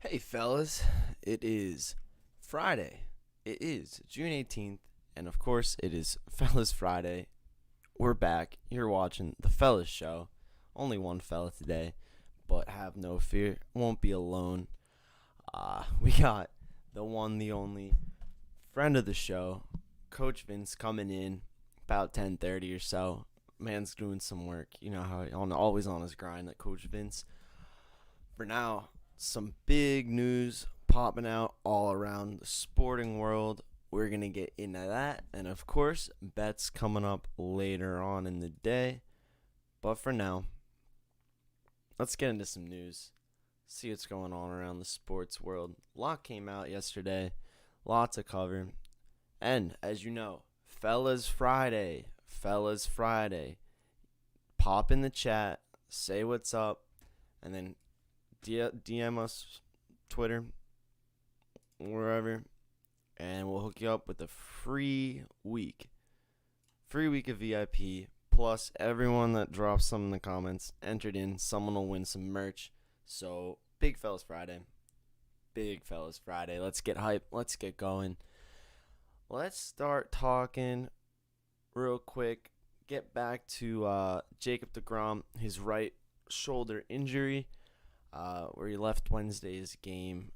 Hey fellas, it is Friday. It is June 18th, and of course, it is Fellas Friday. We're back. You're watching The Fellas Show. Only one fella today, but have no fear, won't be alone. We got the one, the only friend of the show, Coach Vince, coming in about 10:30 or so. Man's doing some work. You know how always on his grind, that Coach Vince. For now, some big news popping out all around the sporting world. We're going to get into that. And of course, bets coming up later on in the day. But for now, let's get into some news. See what's going on around the sports world. A lot came out yesterday. Lots to cover. And as you know, Fellas Friday. Fellas Friday. Pop in the chat. Say what's up. And then DM us, Twitter, wherever, and we'll hook you up with a free week of VIP. Plus, everyone that drops some in the comments entered in. Someone will win some merch. So, Big Fellas Friday. Let's get hype. Let's get going. Let's start talking real quick. Get back to Jacob deGrom, his right shoulder injury. Where he left Wednesday's game.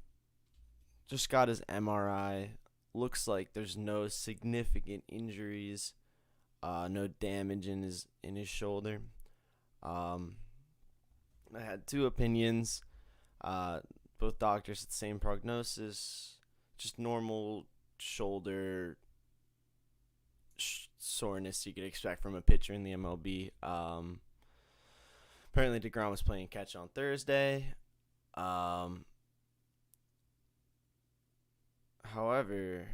Just got his MRI. Looks like there's no significant injuries, no damage in his shoulder. I had two opinions. Both doctors had the same prognosis. Just normal shoulder soreness you could expect from a pitcher in the MLB. Apparently, deGrom was playing catch on Thursday. However,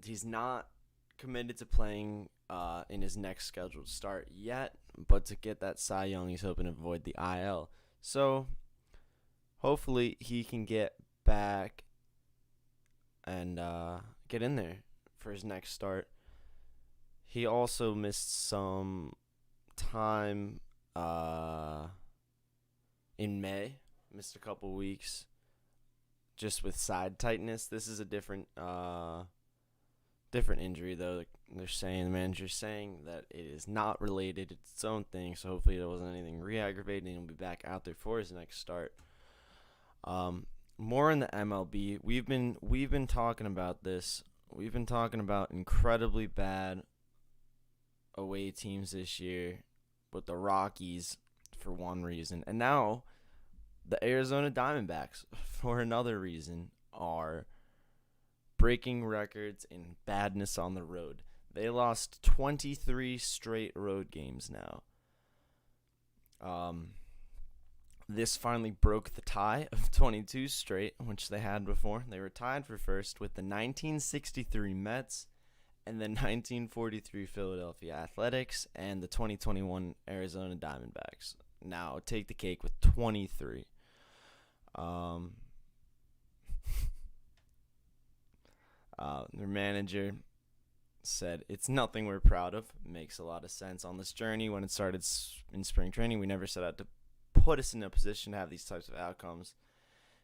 he's not committed to playing in his next scheduled start yet. But to get that Cy Young, he's hoping to avoid the IL. So, hopefully, he can get back and get in there for his next start. He also missed some time in May. Missed a couple weeks just with side tightness. This is a different injury though. The manager's saying that it is not related. It's its own thing. So hopefully it wasn't anything re-aggravating. He'll be back out there for his next start. More in the MLB. We've been talking about this. We've been talking about incredibly bad away teams this year, with the Rockies for one reason, and now the Arizona Diamondbacks for another reason are breaking records in badness on the road. They lost 23 straight road games now. This finally broke the tie of 22 straight, which they had before. They were tied for first with the 1963 Mets and the 1943 Philadelphia Athletics and the 2021 Arizona Diamondbacks. Now take the cake with 23. Their manager said, "It's nothing we're proud of." Makes a lot of sense. On this journey, when it started in spring training, we never set out to put us in a position to have these types of outcomes.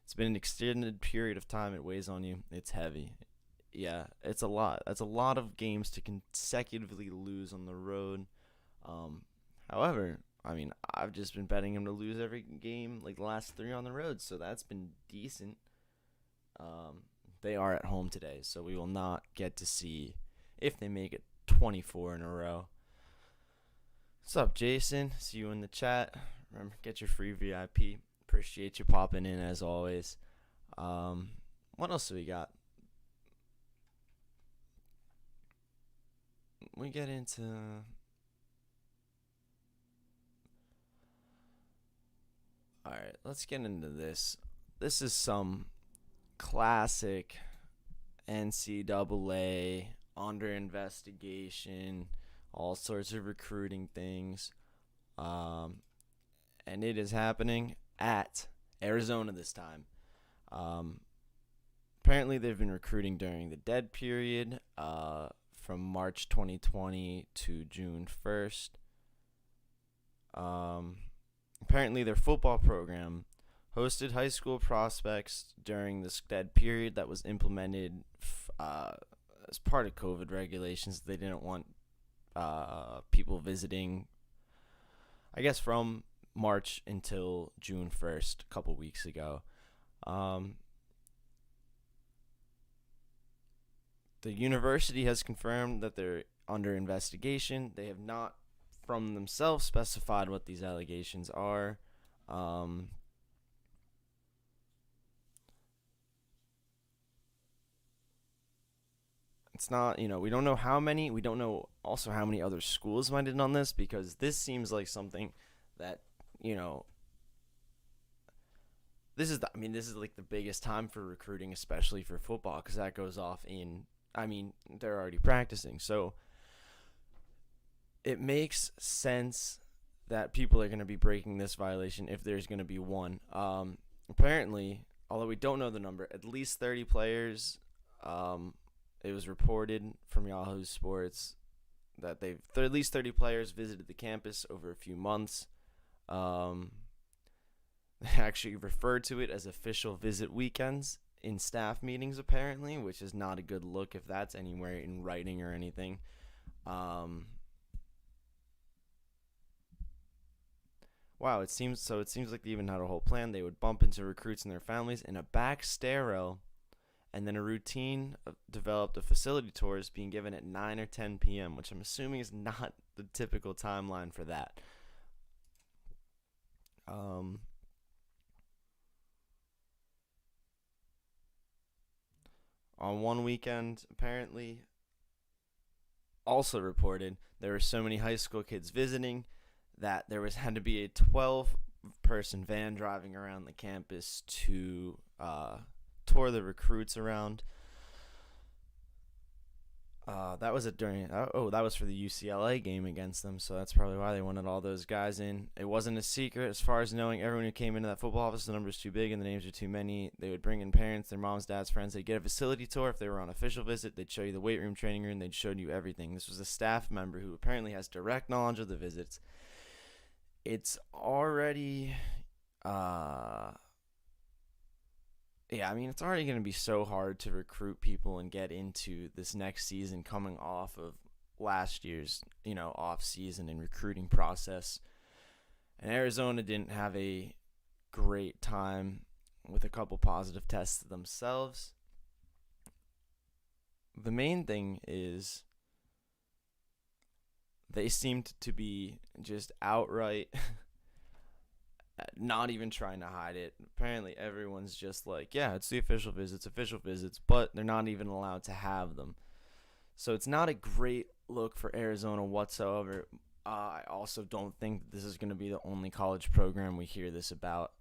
It's been an extended period of time. It weighs on you. It's heavy. Yeah, it's a lot. That's a lot of games to consecutively lose on the road. However, I mean, I've just been betting him to lose every game, like the last 3 on the road, so that's been decent. They are at home today, so we will not get to see if they make it 24 in a row. What's up, Jason? See you in the chat. Remember, get your free VIP. Appreciate you popping in as always. What else do we got? We get into Alright, let's get into this. This is some classic NCAA under investigation, all sorts of recruiting things. And it is happening at Arizona this time. Apparently, they've been recruiting during the dead period from March 2020 to June 1st. Apparently, their football program hosted high school prospects during this dead period that was implemented as part of COVID regulations. They didn't want people visiting, I guess, from March until June 1st, a couple weeks ago. Um, the university has confirmed that they're under investigation. They have not, from themselves, specified what these allegations are. Um, it's not, we don't know how many. We don't know also how many other schools might have done this, because this seems like something that, you know, this is like the biggest time for recruiting, especially for football, because that goes off in, they're already practicing. So it makes sense that people are going to be breaking this violation if there's going to be one. Apparently, although we don't know the number, at least 30 players. It was reported from Yahoo Sports that at least 30 players visited the campus over a few months. They actually referred to it as official visit weekends in staff meetings, apparently, which is not a good look if that's anywhere in writing or anything. Wow, it seems like they even had a whole plan. They would bump into recruits and their families in a back stairwell, and then a routine developed of facility tours being given at 9 or 10 p.m., which I'm assuming is not the typical timeline for that. On one weekend, apparently, also reported there were so many high school kids visiting that had to be a 12-person van driving around the campus to tour the recruits around. That was that was for the UCLA game against them, so that's probably why they wanted all those guys in. It wasn't a secret as far as knowing everyone who came into that football office. The numbers too big and the names are too many. They would bring in parents, their moms, dads, friends. They'd get a facility tour if they were on official visit. They'd show you the weight room, training room. They'd show you everything. This was a staff member who apparently has direct knowledge of the visits. It's already it's already going to be so hard to recruit people and get into this next season coming off of last year's, off season and recruiting process. And Arizona didn't have a great time with a couple positive tests themselves. The main thing is they seemed to be just outright not even trying to hide it. Apparently everyone's just like, yeah, it's the official visits, but they're not even allowed to have them. So it's not a great look for Arizona whatsoever. I also don't think that this is going to be the only college program we hear this about.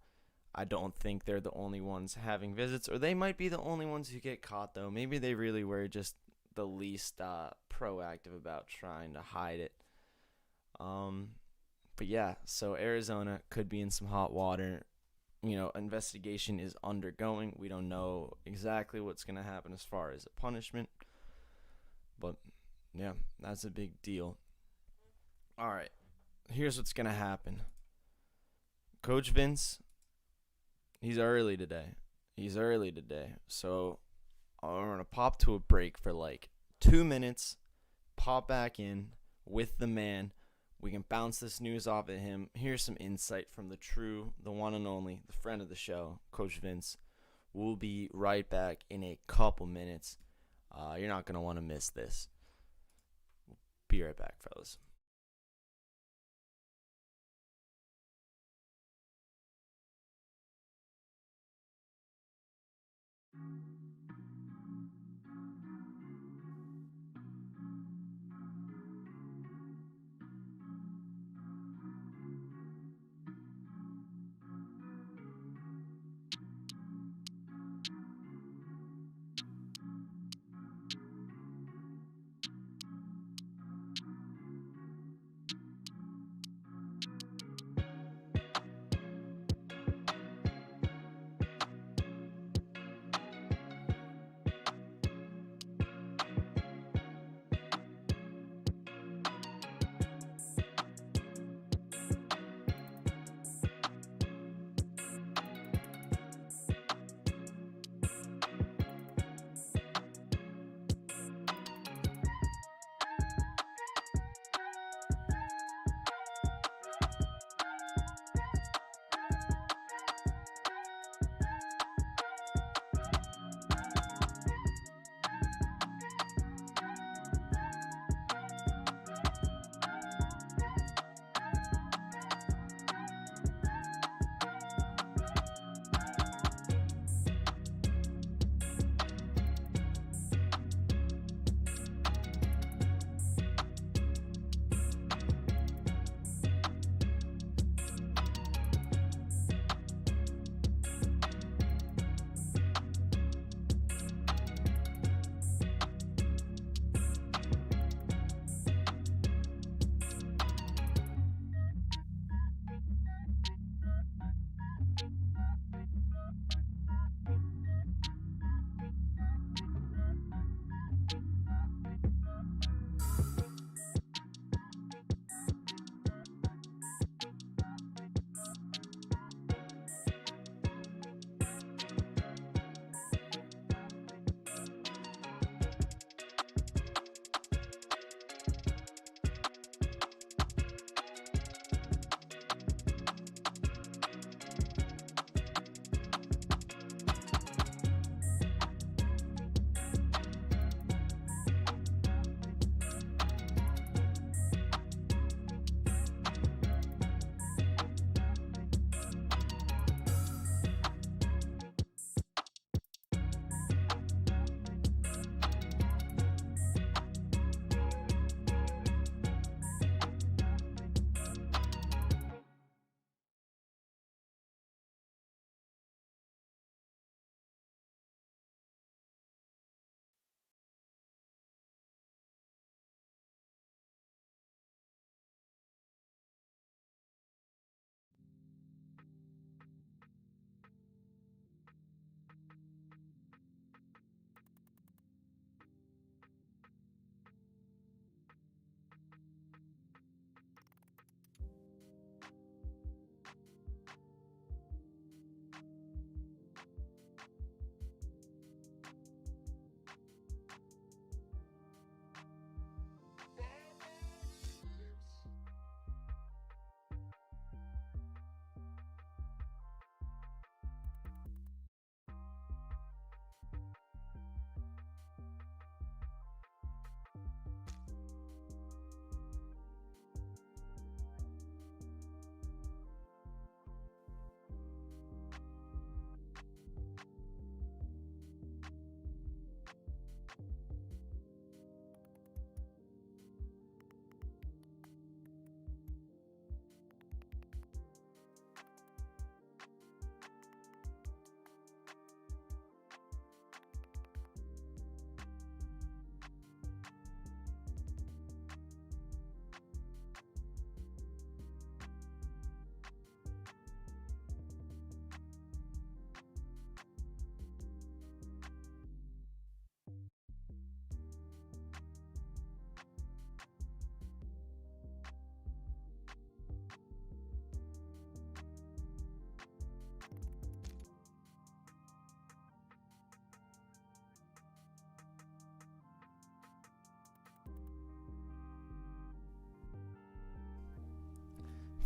I don't think they're the only ones having visits, or they might be the only ones who get caught, though. Maybe they really were just the least proactive about trying to hide it. But yeah, so Arizona could be in some hot water. Investigation is undergoing. We don't know exactly what's going to happen as far as a punishment. But yeah, that's a big deal. All right, here's what's going to happen. Coach Vince, he's early today. So I'm going to pop to a break for like 2 minutes, pop back in with the man. We can bounce this news off at him. Here's some insight from the one and only, the friend of the show, Coach Vince. We'll be right back in a couple minutes. You're not going to want to miss this. Be right back, fellas.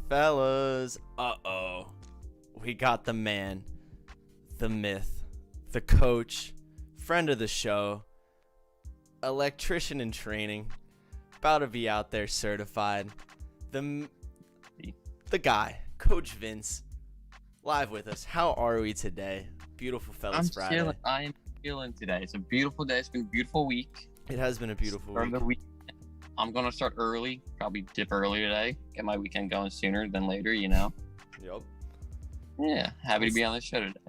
Fellas, we got the man, the myth, the coach, friend of the show, electrician in training, about to be out there certified, the guy, Coach Vince, live with us. How are we today? Beautiful Fellas Friday. I am feeling today. It's a beautiful day. It's been a beautiful week. It has been a beautiful week. I'm going to start early, probably dip early today, get my weekend going sooner than later, you know? Yep. Yeah, happy to be on the show today.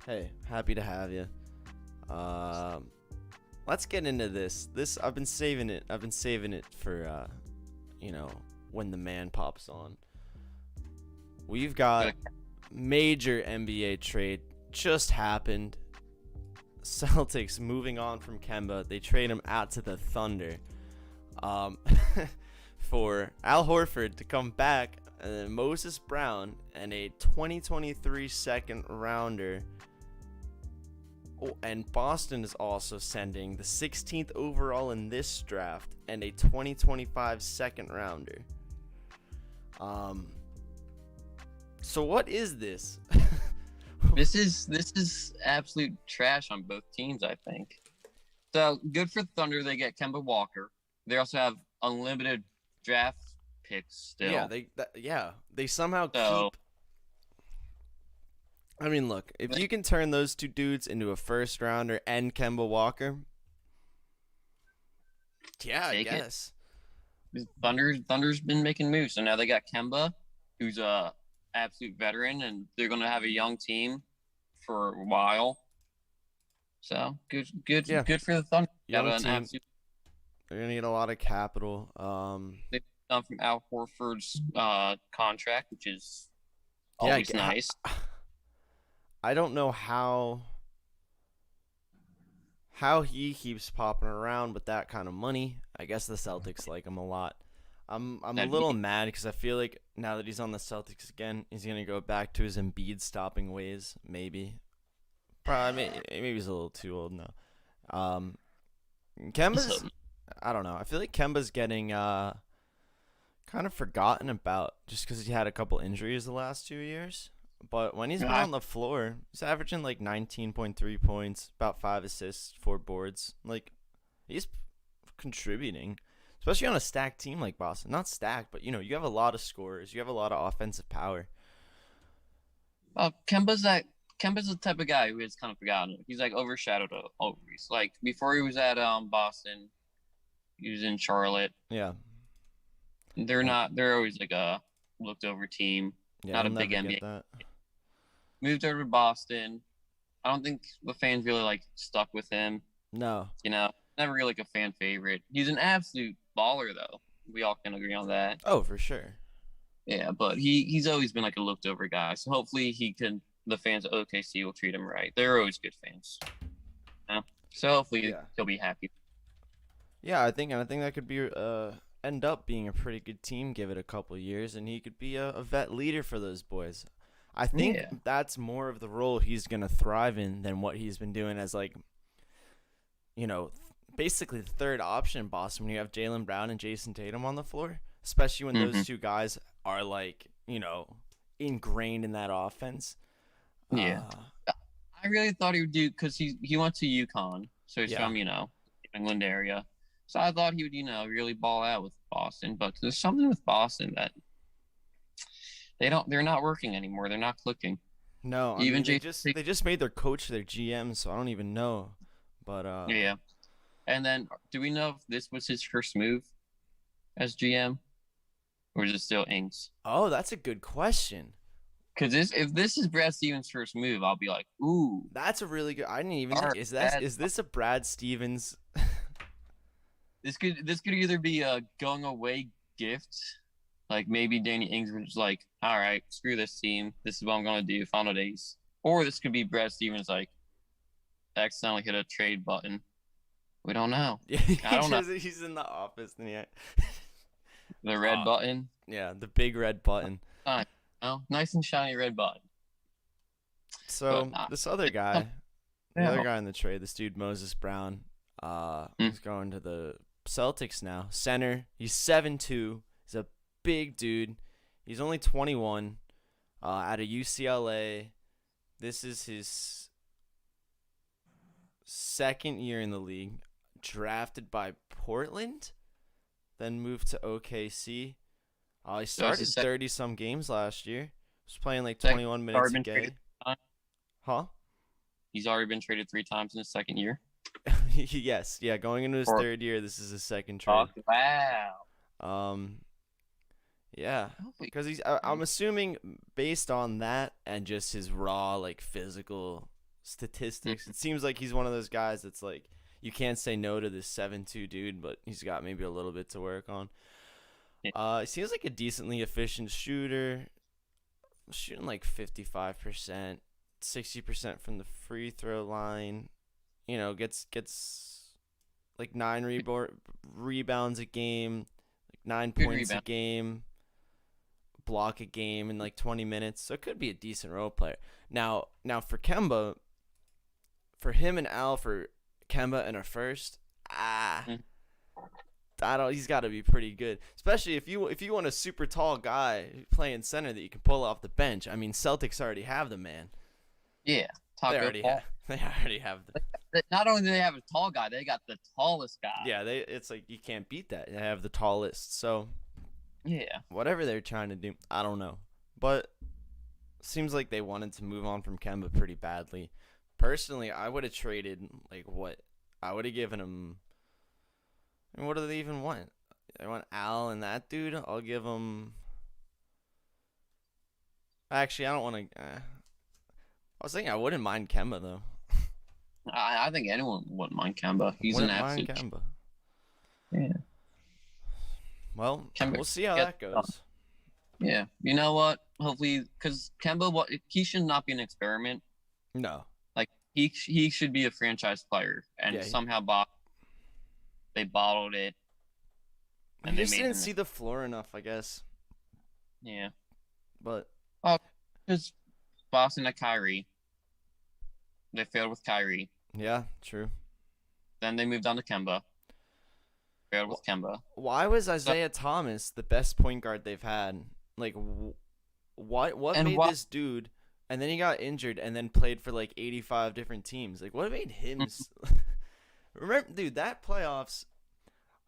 Hey, happy to have you. Let's get into this. I've been saving it for, when the man pops on. We've got major NBA trade just happened. Celtics moving on from Kemba. They trade him out to the Thunder. For Al Horford to come back, and then Moses Brown and a 2023 second rounder. Oh, and Boston is also sending the 16th overall in this draft and a 2025 second rounder. So what is this? This is absolute trash on both teams, I think. So good for Thunder, they get Kemba Walker. They also have unlimited draft picks still. Yeah, they somehow keep. I mean, look, if you can turn those two dudes into a first rounder and Kemba Walker, yeah, I guess. Thunder's been making moves, so now they got Kemba, who's a absolute veteran, and they're gonna have a young team for a while. So good for the Thunder. Young team. They're going to get a lot of capital. They've done from Al Horford's contract, which is always nice. I don't know how he keeps popping around with that kind of money. I guess the Celtics like him a lot. I'm a little mad because I feel like now that he's on the Celtics again, he's going to go back to his Embiid stopping ways, maybe. Probably, maybe he's a little too old now. Kemba's... I don't know. I feel like Kemba's getting kind of forgotten about just because he had a couple injuries the last 2 years. But when he's been on the floor, he's averaging like 19.3 points, about 5 assists, 4 boards. Like, he's contributing, especially on a stacked team like Boston. Not stacked, but, you have a lot of scorers. You have a lot of offensive power. Kemba's the type of guy who is kind of forgotten. He's like overshadowed over. He's like before he was at Boston. He was in Charlotte. Yeah. They're always like a looked over team. Yeah, not a big NBA. Moved over to Boston. I don't think the fans really like stuck with him. No. Never really like a fan favorite. He's an absolute baller though. We all can agree on that. Oh, for sure. Yeah, but he's always been like a looked over guy. So hopefully the fans at OKC will treat him right. They're always good fans. So hopefully he'll be happy. Yeah, I think that could be end up being a pretty good team. Give it a couple of years, and he could be a vet leader for those boys. I think that's more of the role he's gonna thrive in than what he's been doing as basically the third option in Boston when you have Jaylen Brown and Jason Tatum on the floor, especially when those two guys are ingrained in that offense. Yeah, I really thought he would do because he went to UConn, so he's from England area. So I thought he would, really ball out with Boston. But there's something with Boston that they're not working anymore. They're not clicking. No, they just made their coach their GM, so I don't even know. But yeah. And then, do we know if this was his first move as GM, or is it still Ings? Oh, that's a good question. Because if this is Brad Stevens' first move, I'll be like, ooh. That's a really good. I didn't even. Is this a Brad Stevens? This could either be a going away gift, like maybe Danny Ings was like, all right, screw this team. This is what I'm gonna do. Final days. Or this could be Brad Stevens like accidentally hit a trade button. We don't know. Yeah, I don't know. He's in the office and the red button. Yeah, the big red button. Nice and shiny red button. So this other guy, the other guy in the trade, this dude Moses Brown, is going to the Celtics now. Center. He's 7'2". He's a big dude. He's only 21. Out of UCLA. This is his second year in the league. Drafted by Portland, then moved to OKC. He So it's the started 30 some games last year. Was playing like second 21 already minutes a been game. traded. Huh? He's already been traded 3 times in his second year. Yes. Yeah, going into his Or- third year, this is his second trade. Wow. Um, yeah, Hopefully- because I'm assuming based on that and just his raw like physical statistics, it seems like he's one of those guys that's like you can't say no to this 7'2" dude, but he's got maybe a little bit to work on. He seems like a decently efficient shooter, shooting like 55%, 60% from the free throw line. You know, gets like 9 rebounds a game, like 9 Good points a rebound. game, block a game in like 20 minutes. So it could be a decent role player. Now for Kemba, for him and Al, for Kemba and a first, Mm. he's got to be pretty good. Especially if you want a super tall guy playing center that you can pull off the bench. I mean, Celtics already have the man. Yeah. They already have the. Not only do they have a tall guy, they got the tallest guy. Yeah, it's like you can't beat that. They have the tallest. So Yeah. whatever they're trying to do, I don't know. But seems like they wanted to move on from Kemba pretty badly. Personally, I would have traded like what? I would have given him. And what do they even want? They want Al and that dude. I'll give him. Actually, I don't want to. I was thinking I wouldn't mind Kemba though. I think anyone wouldn't mind Kemba. He's an Wouldn't mind absolute. Kemba. Yeah. Well, Kemba we'll see how gets that goes. Yeah. You know what? Hopefully, because Kemba, he should not be an experiment. No. Like he should be a franchise player, and Yeah, somehow they bottled it. I And they just made didn't him- see the floor enough, I guess. Yeah. But Because Boston had Kyrie. They failed with Kyrie. yeah, true. Then they moved on to Kemba. Failed with Kemba. Why was Isaiah Thomas the best point guard they've had? Like, what And made why- this dude? And then he got injured, and then played for like 85 different teams. Like, what made him? Remember, dude, that playoffs.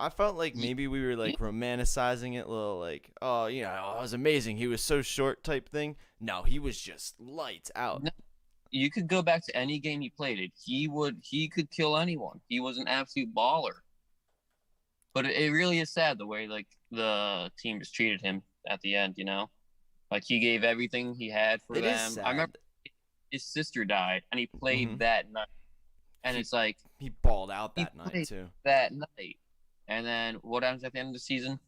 I felt like maybe we were like romanticizing it, a little like, oh, you know, it was amazing. He was so short, type thing. No, he was just lights out. No. You could go back to any game he played it. He could kill anyone. He was an absolute baller. But it really is sad the way like the team just treated him at the end, you know? Like he gave everything he had for It is them. sad. I remember his sister died and he played Mhm. that night. And He- it's like He balled out He that night played- too. that night. And then what happens at the end of the season?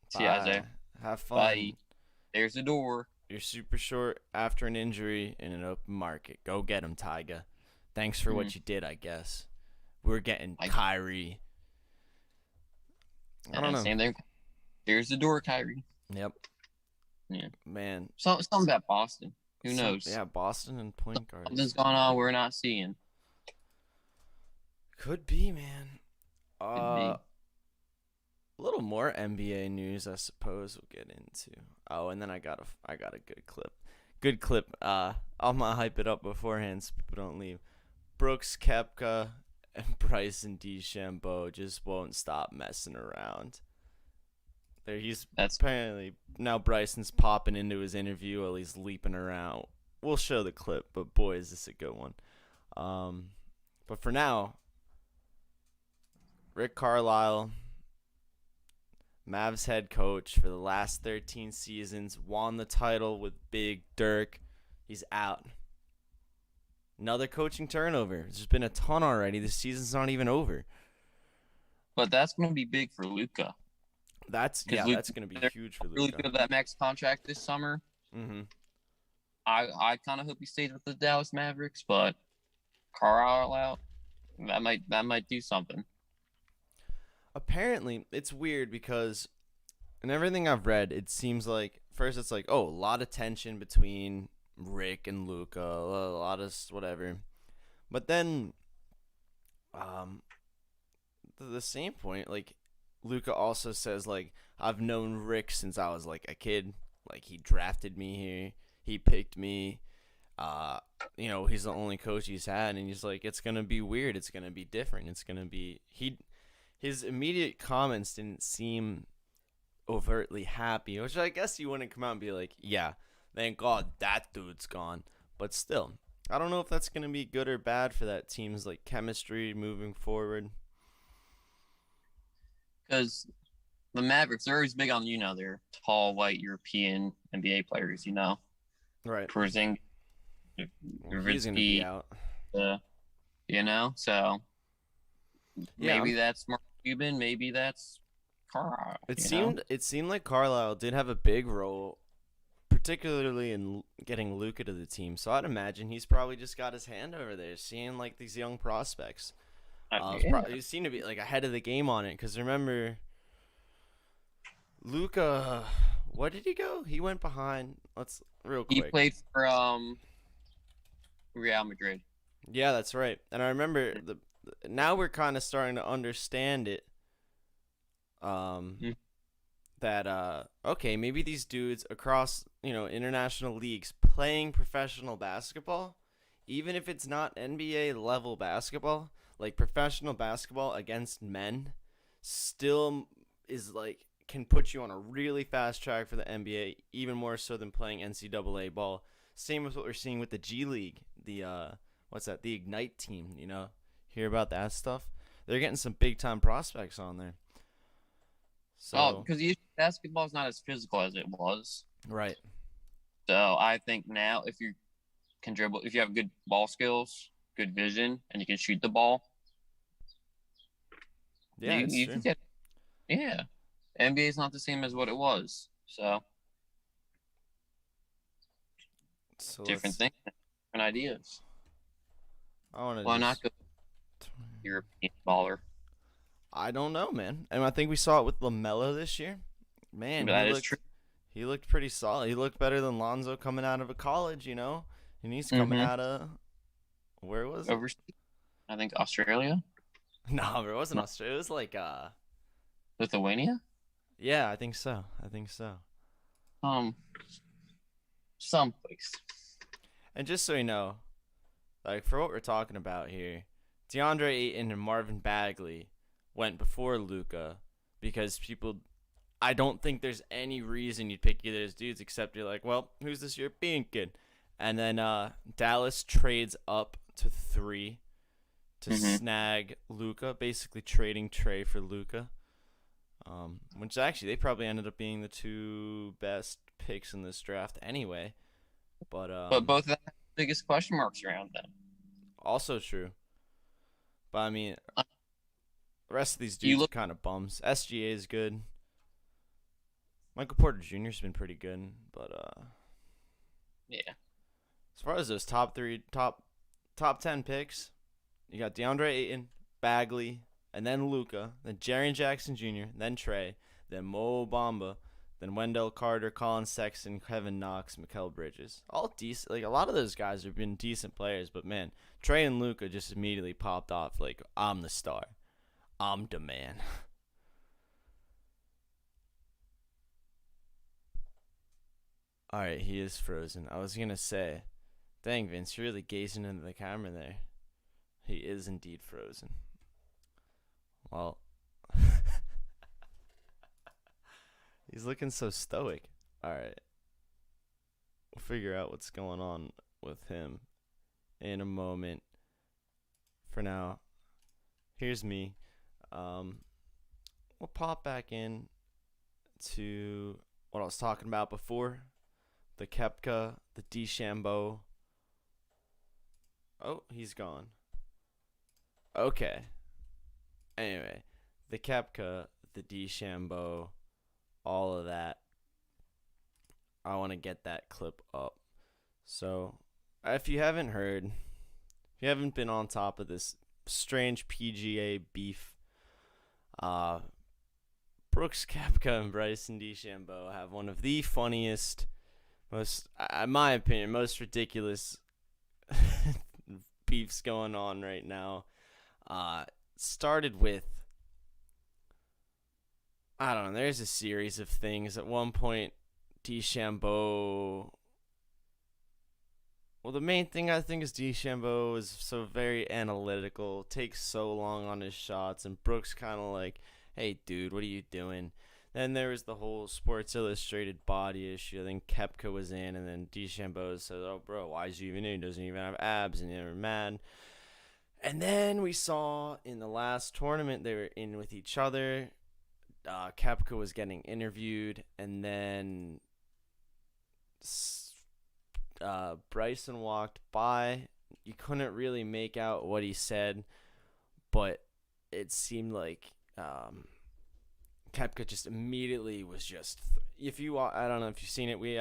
See Bye. Isaiah. Have fun. Bye. There's the door. You're super short after an injury in an open market. Go get him, Tyga. Thanks for what you did, I guess. We're getting Kyrie. I don't know. Same thing. There's the door, Kyrie. Yep. Yeah. Man. Something about Boston. Who knows? Yeah, Boston and point guards. Something's going on we're not seeing. Could be, man. Could be. A little more NBA news, I suppose we'll get into. Oh, and then I got a good clip. Good clip. I'm gonna hype it up beforehand so people don't leave. Brooks Koepka and Bryson DeChambeau just won't stop messing around. That's Apparently now Bryson's popping into his interview while he's leaping around. We'll show the clip, but boy, is this a good one. But for now, Rick Carlisle, Mavs head coach for the last 13 seasons, won the title with Big Dirk. He's out. Another coaching turnover. There's been a ton already. This season's not even over. But that's going to be big for Luka. That's going to be they're huge for Really Luka. good at that max contract this summer. Mm-hmm. I kind of hope he stays with the Dallas Mavericks, but Carlisle out. That might do something. Apparently, it's weird because in everything I've read, it seems like first it's like, oh, a lot of tension between Rick and Luka, a lot of whatever. But then the same point, like Luca also says like I've known Rick since I was like a kid. Like he drafted me here. He picked me. Uh, he's the only coach he's had, and he's like, it's gonna be weird. It's gonna be different. It's gonna be he. His immediate comments didn't seem overtly happy, which I guess you wouldn't come out and be like, yeah, thank God that dude's gone. But still, I don't know if that's gonna be good or bad for that team's like chemistry moving forward. Because the Mavericks, they're always big on, their tall, white European NBA players, Right. Porzingis, Well, he's gonna be out. uh, so Yeah. maybe that's Mark Cuban, maybe that's Carl. It seemed like Carlisle did have a big role, particularly in getting Luca to the team. So I'd imagine he's probably just got his hand over there, seeing like these young prospects. He seemed to be like ahead of the game on it because remember, Luca, what did he go? He went behind. Let's real quick. He played for Real Madrid. Yeah, that's right. And I remember now we're kind of starting to understand it. That okay, maybe these dudes across international leagues playing professional basketball, even if it's not NBA level basketball, like professional basketball against men, still is like can put you on a really fast track for the NBA, even more so than playing NCAA ball. Same with what we're seeing with the G League, the what's that? The Ignite team. Hear about that stuff? They're getting some big time prospects on there. So, because basketball is not as physical as it was. Right. So I think now if you can dribble, if you have good ball skills, good vision, and you can shoot the ball, yeah, you can get. Yeah, NBA is not the same as what it was. So different things, different ideas. Why not go European baller? I don't know, man. And I think we saw it with LaMelo this year. Man, that is true. He looked pretty solid. He looked better than Lonzo coming out of a college, and he's coming out of where was it? I think Australia. No, it wasn't Australia. It was like Lithuania. Yeah, I think so. Someplace. And just so you know, like for what we're talking about here, DeAndre Ayton and Marvin Bagley went before Luka because I don't think there's any reason you'd pick either of those dudes except you're like, well, who's this European kid? And then Dallas trades up to 3 to snag Luka, basically trading Trey for Luka. Which actually they probably ended up being the 2 best picks in this draft anyway. But both of them have the biggest question marks around them. Also true. But I mean, the rest of these dudes are kind of bums. SGA is good. Michael Porter Jr.'s been pretty good, but yeah. As far as those top 10 picks, you got DeAndre Ayton, Bagley, and then Luka, then Jaren Jackson Jr., then Trey, then Mo Bamba, then Wendell Carter, Colin Sexton, Kevin Knox, Mikal Bridges. All decent. Like a lot of those guys have been decent players, but man, Trey and Luka just immediately popped off like I'm the star. I'm the man. Alright, he is frozen. I was going to say, dang, Vince, you're really gazing into the camera there. He is indeed frozen. Well, he's looking so stoic. Alright. We'll figure out what's going on with him in a moment. For now, here's me. We'll pop back in to what I was talking about before. The Koepka, the DeChambeau. Oh, he's gone. Okay. Anyway, the Koepka, the DeChambeau, all of that. I want to get that clip up. So, if you haven't heard, if you haven't been on top of this strange PGA beef, Brooks Koepka and Bryson DeChambeau have one of the funniest, most, in my opinion, most ridiculous beefs going on right now. Started with I don't know. There's a series of things. At one point, DeChambeau. Well, the main thing I think is DeChambeau is so very analytical, takes so long on his shots, and Brooks kind of like, hey, dude, what are you doing? Then there was the whole Sports Illustrated body issue. I think Kepka was in, and then DeChambeau said, oh, bro, why is he even in? He doesn't even have abs, and they were mad. And then we saw in the last tournament they were in with each other. Kepka was getting interviewed, and then Bryson walked by. You couldn't really make out what he said, but it seemed like Kepka just immediately was just. I don't know if you've seen it. We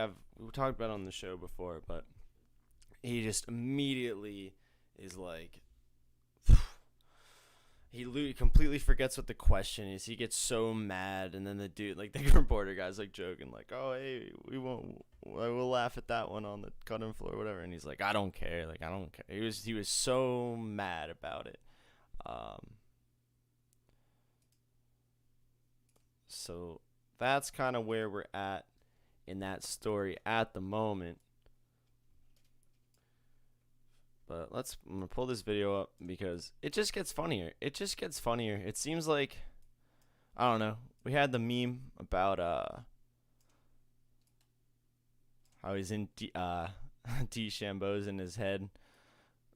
talked about it on the show before, but he just immediately is like. He completely forgets what the question is. He gets so mad, and then the dude, like the reporter guy's like joking, like, "Oh, hey, we'll laugh at that one on the cutting floor, or whatever." And he's like, "I don't care, like I don't care." He was so mad about it. So that's kind of where we're at in that story at the moment. But I'm going to pull this video up because it just gets funnier. It just gets funnier. It seems like, I don't know. We had the meme about how he's in DeChambeau's in his head,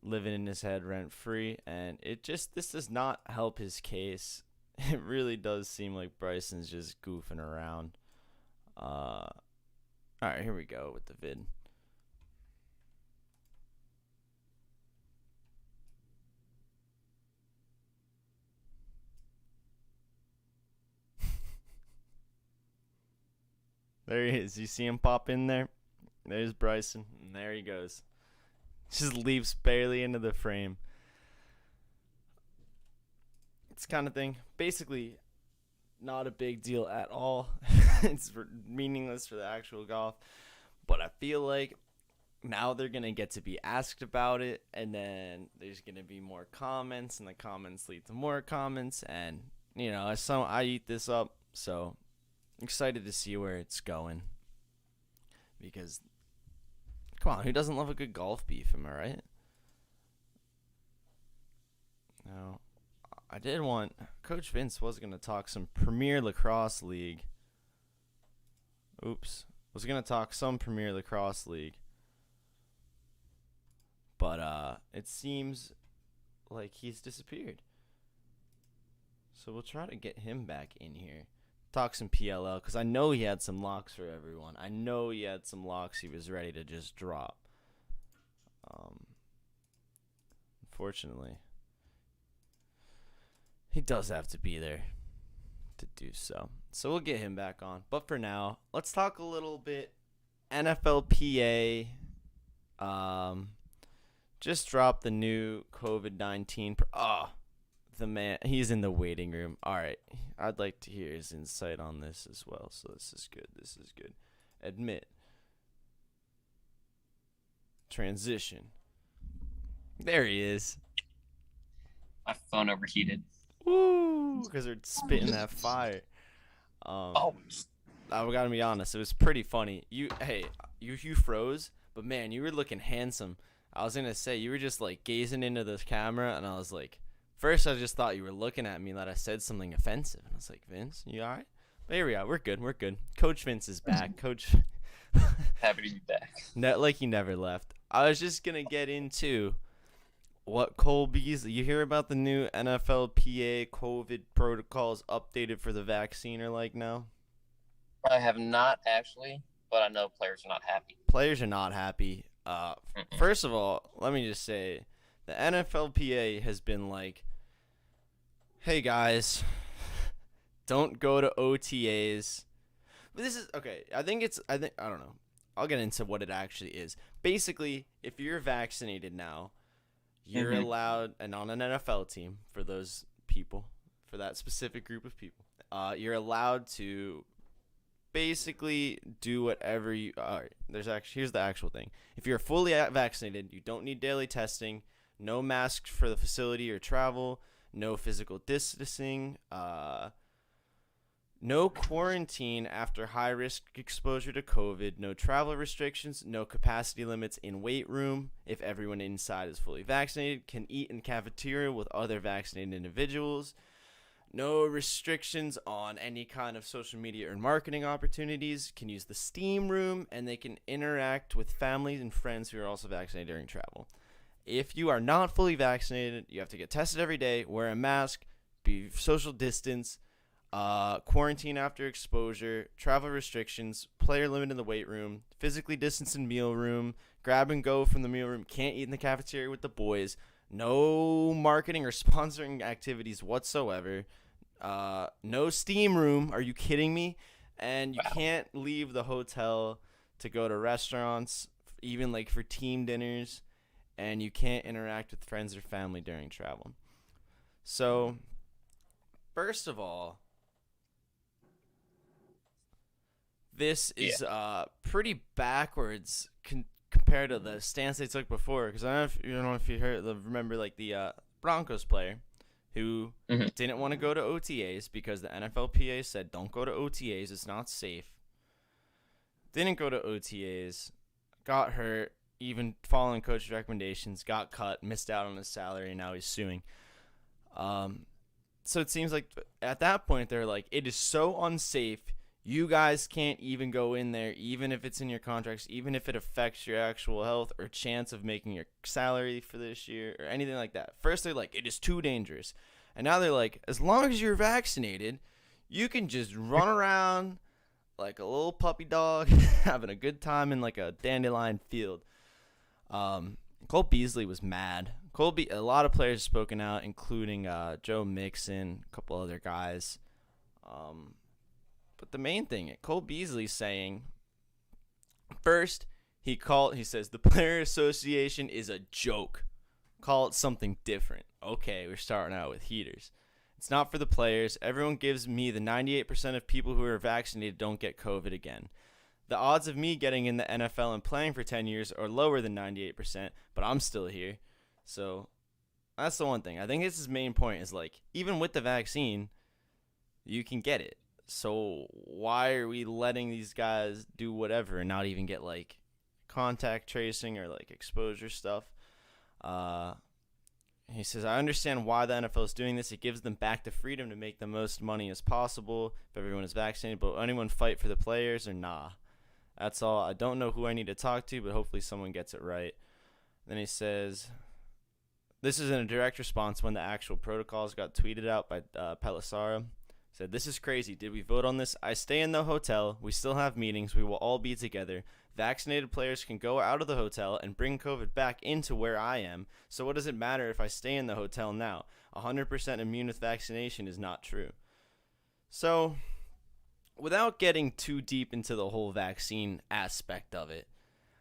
living in his head rent free, and this does not help his case. It really does seem like Bryson's just goofing around. All right, here we go with the vid. There he is. You see him pop in there? There's Bryson, and there he goes. Just leaps barely into the frame. It's kind of thing. Basically, not a big deal at all. It's meaningless for the actual golf. But I feel like now they're going to get to be asked about it, and then there's going to be more comments, and the comments lead to more comments, and, you know, I eat this up, so excited to see where it's going. Because, come on, who doesn't love a good golf beef, am I right? No. I did want, Coach Vince was going to talk some Premier Lacrosse League. Was going to talk some Premier Lacrosse League. But it seems like he's disappeared. So we'll try to get him back in here. Talk some PLL, because I know he had some locks for everyone. I know he had some locks he was ready to just drop. Unfortunately, he does have to be there to do so. So we'll get him back on. But for now, let's talk a little bit NFLPA. Just dropped the new COVID-19. The man, he's in the waiting room. All right, I'd like to hear his insight on this as well. So this is good. Admit. Transition. There he is. My phone overheated. Woo! Because they're spitting that fire. I gotta be honest, it was pretty funny. You froze, but man, you were looking handsome. I was gonna say you were just like gazing into this camera, and I was like, first I just thought you were looking at me that I said something offensive, and I was like, Vince, you all right? But here we are. We're good. Coach Vince is back. Coach, happy to be back. Like he never left. I was just gonna get into what Cole Beasley. You hear about the new NFLPA COVID protocols updated for the vaccine or like now? I have not actually, but I know players are not happy. Players are not happy. First of all, let me just say, the NFLPA has been like, hey guys, don't go to OTAs. But this is okay. I don't know. I'll get into what it actually is. Basically, if you're vaccinated now, you're allowed, and on an NFL team, for those people, for that specific group of people, you're allowed to basically do whatever you. All right, here's the actual thing. If you're fully vaccinated, you don't need daily testing, no masks for the facility or travel, no physical distancing. No quarantine after high risk exposure to COVID. No travel restrictions. No capacity limits in weight room. If everyone inside is fully vaccinated, can eat in cafeteria with other vaccinated individuals. No restrictions on any kind of social media or marketing opportunities. Can use the steam room, and they can interact with families and friends who are also vaccinated during travel. If you are not fully vaccinated, you have to get tested every day, wear a mask, be social distance, quarantine after exposure, travel restrictions, player limit in the weight room, physically distance in meal room, grab and go from the meal room, can't eat in the cafeteria with the boys, no marketing or sponsoring activities whatsoever, no steam room. Are you kidding me? And you Wow. can't leave the hotel to go to restaurants, even like for team dinners, and you can't interact with friends or family during travel. So, first of all, this Yeah. is pretty backwards compared to the stance they took before. Because I don't know if you heard, remember like the Broncos player who Hmm. didn't want to go to OTAs because the NFLPA said don't go to OTAs, it's not safe. Didn't go to OTAs, got hurt, even following coach recommendations, got cut, missed out on his salary, and now he's suing. Um, so it seems like at that point they're like, it is so unsafe. You guys can't even go in there, even if it's in your contracts, even if it affects your actual health or chance of making your salary for this year or anything like that. First, they're like, it is too dangerous. And now they're like, as long as you're vaccinated, you can just run around like a little puppy dog, having a good time in like a dandelion field. Um, Cole Beasley was mad. A lot of players have spoken out, including Joe Mixon, a couple other guys. Um, but the main thing, Cole Beasley saying first he says the player association is a joke. Call it something different. Okay, we're starting out with heaters. It's not for the players. Everyone gives me the 98% of people who are vaccinated don't get COVID again. The odds of me getting in the NFL and playing for 10 years are lower than 98%, but I'm still here. So that's the one thing. I think his main point is like, even with the vaccine, you can get it. So why are we letting these guys do whatever and not even get like contact tracing or like exposure stuff? Uh, he says, I understand why the NFL is doing this. It gives them back the freedom to make the most money as possible if everyone is vaccinated. But will anyone fight for the players or nah? That's all. I don't know who I need to talk to, but hopefully someone gets it right. Then he says, this is in a direct response when the actual protocols got tweeted out by Pelissaro. Said, this is crazy. Did we vote on this? I stay in the hotel. We still have meetings. We will all be together. Vaccinated players can go out of the hotel and bring COVID back into where I am. So what does it matter if I stay in the hotel now? 100% immune with vaccination is not true. So, without getting too deep into the whole vaccine aspect of it,